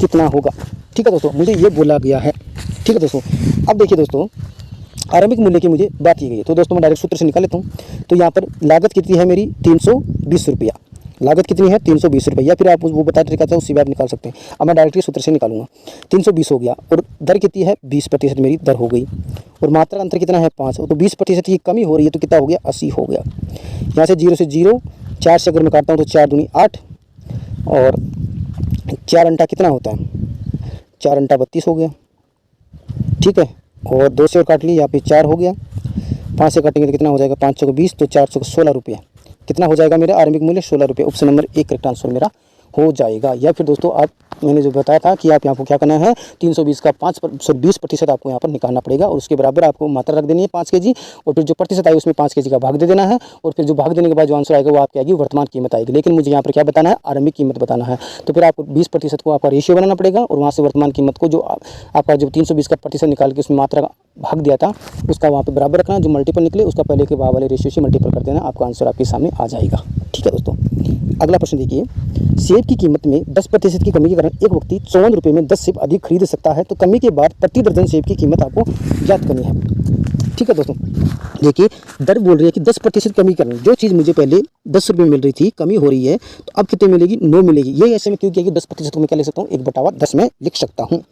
A: कितना होगा। ठीक है दोस्तों, मुझे ये बोला गया है। ठीक है दोस्तों, अब देखिए दोस्तों, आरंभिक मूल्य की मुझे बात की गई है, तो दोस्तों मैं डायरेक्ट सूत्र से निकाल लेता हूँ। तो यहाँ पर लागत कितनी है मेरी, 320 रुपया। लागत कितनी है, 320 रुपये, या फिर आप वो बता तरीका था उससे भी आप निकाल सकते हैं। अब मैं डायरेक्टली सूत्र से निकालूंगा। 320 हो गया, और दर कितनी है, 20% मेरी दर हो गई। और मात्रा अंतर कितना है, 5, तो 20% की कमी हो रही है, तो कितना हो गया, 80 हो गया। यहाँ से 0 से 0, 4 से अगर मैं काटता हूँ तो 4 दूनी 8, और 4 अंटा कितना होता है, 4 अंटा 32 हो गया। ठीक है, और 2 से और काट ली, यहाँ पे 4 हो गया। 5 से काटेंगे तो कितना हो जाएगा, 5 को 20, तो 4 को 16 रुपये। कितना हो जाएगा मेरा आरंभिक मूल्य, 16 रुपये। ऑप्शन नंबर 1 करेक्ट आंसर मेरा हो जाएगा। या फिर दोस्तों, आप मैंने जो बताया था कि आप यहाँ को क्या करना है, 320 का 20% आपको यहाँ पर निकालना पड़ेगा, और उसके बराबर आपको मात्रा रख देनी है 5 kg, और फिर जो प्रतिशत आएगी उसमें 5 kg का भाग दे देना है, और फिर जो भाग देने के बाद जो आंसर आएगा वो आपकी आएगी वर्तमान कीमत आएगी। लेकिन मुझे यहाँ पर क्या बताना है, आरंभिक कीमत बताना है। तो फिर आपको 20% को आपका रेशियो बनाना पड़ेगा, और वहाँ से वर्तमान कीमत को जो आपका जो 320 का प्रतिशत निकाल के उसमें मात्रा भाग दिया था उसका वहाँ पर बराबर रखना, जो मल्टीपल निकले उसका पहले के भाग वाले रेशियो से मल्टीपल कर देना, आपका आंसर आपके सामने आ जाएगा। ठीक है दोस्तों, अगला प्रश्न देखिए। सेब की कीमत में 10% की कमी के कारण एक व्यक्ति 54 रुपये में 10 सेब अधिक खरीद सकता है, तो कमी के बाद प्रति दर्जन सेब की कीमत आपको ज्ञात करनी है। ठीक है दोस्तों, देखिए दर बोल रही है कि 10% कमी करनी, जो चीज़ मुझे पहले 10 रुपये मिल रही थी, कमी हो रही है, तो अब कितने मिलेगी, 9 मिलेगी। ये ऐसे में क्यों किया कि 10% को मैं क्या लिख सकता हूँ, 1/10 में लिख सकता हूँ।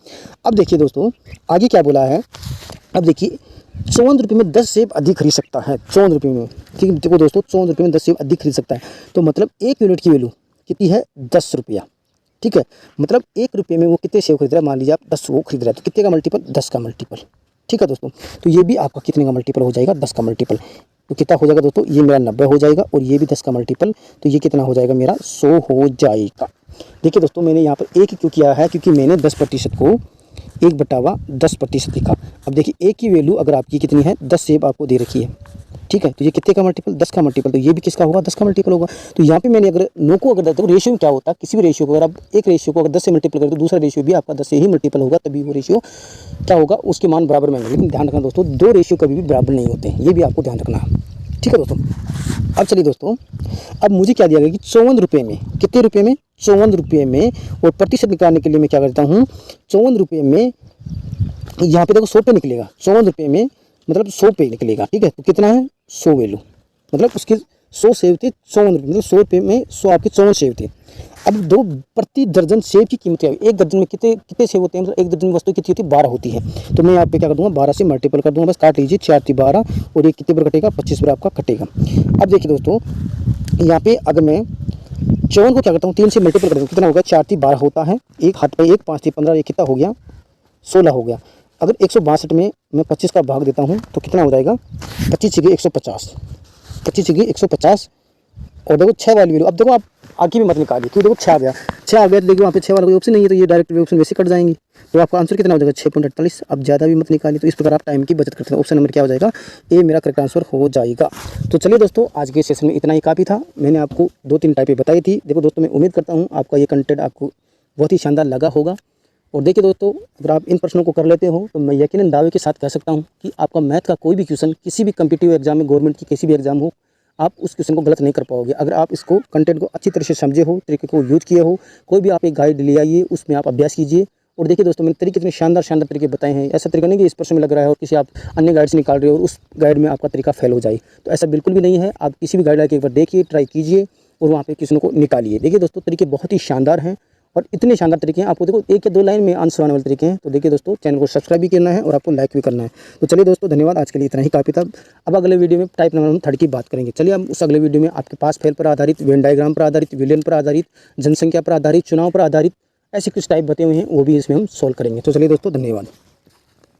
A: अब देखिए दोस्तों, आगे क्या बोला है, अब देखिए 54 रुपये में 10 सेब अधिक खरीद सकता है, 54 रुपये में। ठीक है, देखो दोस्तों, 54 रुपये में 10 सेब अधिक खरीद सकता है, तो मतलब 1 यूनिट की वैल्यू कितनी है, 10 रुपया। ठीक है, मतलब 1 रुपये में वो कितने सेब खरीद रहा है, मान लीजिए आप 10 वो खरीद रहा है, तो कितने का मल्टीपल, 10 का मल्टीपल। ठीक है दोस्तों, तो ये भी आपका कितने का मल्टीपल हो जाएगा, 10 का मल्टीपल। तो कितना हो जाएगा दोस्तों, ये मेरा 90 हो जाएगा, और ये भी 10 का मल्टीपल, तो ये कितना हो जाएगा मेरा 100 हो जाएगा। देखिए दोस्तों, मैंने यहाँ पर 1 क्यों किया है, क्योंकि मैंने 10% को 1/10% लिखा। अब देखिए A की वैल्यू अगर आपकी कितनी है, 10 सेब आपको दे रखी है, ठीक है। तो ये कितने का मल्टीपल, 10 का मल्टीपल, तो ये भी किसका होगा, 10 का मल्टीपल होगा। तो यहाँ पे मैंने अगर 9 को अगर देखो रेशियो में क्या होता है, किसी भी रेशियो को अगर आप एक रेशियो को अगर 10 से मल्टीपल करें तो दूसरा रेशियो भी आपका 10 से ही मल्टीपल होगा, तभी वो रेशियो क्या होगा, उसके मान बराबर में होंगे। लेकिन ध्यान रखना दोस्तों, 2 रेशियो कभी भी बराबर नहीं होते हैं, ये भी आपको ध्यान रखना है, ठीक है दोस्तों। अब चलिए दोस्तों, अब मुझे क्या दिया गया कि 54 रुपये में, कितने रुपये में, 54 रुपये में, और प्रतिशत निकालने के लिए मैं क्या करता हूँ, 54 रुपये में यहाँ पे देखो 100 पे निकलेगा, 54 रुपये में मतलब 100 पे निकलेगा, ठीक है। तो कितना है, 100 वैल्यू, मतलब उसके 100 सेब थे, 54 रुपये, मतलब 100 रुपये में 100 आपके 54 सेब थे। अब 2 प्रति दर्जन सेब की कीमत है, एक दर्जन में कितने सेब होते हैं, मतलब एक दर्जन में वस्तु कितनी होती है, 12 होती है। तो मैं यहाँ पे क्या कर दूँगा, 12 से मल्टीपल कर दूँगा, बस काट लीजिए, 4 × 12, और ये कितने पर कटेगा, 25 पर आपका कटेगा। अब देखिए दोस्तों, यहाँ पे अगर मैं 54 को क्या करता हूँ, 3 से मल्टीपल कर दूँ, कितना होगा, 4 × 12 होता है, एक हाथ पे 1, 5 × 15, ये कितना हो गया, 16 हो गया। अगर 162 में मैं 25 का भाग देता हूँ तो कितना हो जाएगा, 25 × 150, 25 × 150, और देखो 6 वाली वैल्यू। अब देखो आप आगे भी मत निकालिए, क्योंकि देखो 6 आ गया, 6 आ गया, तो देखो वहाँ पे 6 वाला कोई ऑप्शन नहीं है, तो ये डायरेक्ट ऑप्शन वैसे कट जाएंगी। तो आपका आंसर कितना हो जाएगा, 6.48। अब ज़्यादा भी मत निकालिए। तो इस प्रकार आप टाइम की बचत करते हैं। ऑप्शन नंबर क्या हो जाएगा, ए मेरा करेक्ट आंसर हो जाएगा। तो चलिए दोस्तों, आज के सेशन में इतना ही काफ़ी था। मैंने आपको 2-3 टाइपें बताई थी। देखो दोस्तों, मैं उम्मीद करता हूँ आपका ये कंटेंट आपको बहुत ही शानदार लगा होगा। और देखिए दोस्तों, अगर आप इन प्रश्नों को कर लेते हो तो मैं यकीनन दावे के साथ कह सकता हूँ कि आपका मैथ का कोई भी क्वेश्चन किसी भी कम्पिटिटिव एग्जाम में, गवर्नमेंट की किसी भी एग्जाम हो, आप उस क्वेश्चन को गलत नहीं कर पाओगे। अगर आप इसको कंटेंट को अच्छी तरह से समझे हो, तरीके को यूज किए हो, कोई भी आप एक गाइड ले आइए, उसमें आप अभ्यास कीजिए। और देखिए दोस्तों, मैंने तरीके इतने शानदार तरीके बताए हैं। ऐसा तरीका नहीं कि इस प्रश्न में लग रहा है और किसी आप अन्य गाइड से निकाल रहे हो और उस गाइड में आपका तरीका फेल हो जाए, तो ऐसा बिल्कुल भी नहीं है। आप किसी भी गाइड लाके एक बार देखिए, ट्राई कीजिए और वहाँ पे क्वेश्चनों को निकालिए। देखिए दोस्तों, तरीके बहुत ही शानदार हैं और इतने शानदार तरीके हैं, आपको देखो 1 या 2 लाइन में आंसर आने वाले तरीके हैं। तो देखिए दोस्तों, चैनल को सब्सक्राइब भी करना है और आपको लाइक भी करना है। तो चलिए दोस्तों, धन्यवाद, आज के लिए इतना ही काफ़ी था। अब अगले वीडियो में टाइप नंबर 3 की बात करेंगे। चलिए हम उस अगले वीडियो में आपके पास फेल पर आधारित, वेन डायग्राम पर आधारित, विलियन पर आधारित, जनसंख्या पर आधारित, चुनाव पर आधारित, ऐसे कुछ टाइप बताए हुए हैं, वो भी इसमें हम सोल्व करेंगे। तो चलिए दोस्तों, धन्यवाद।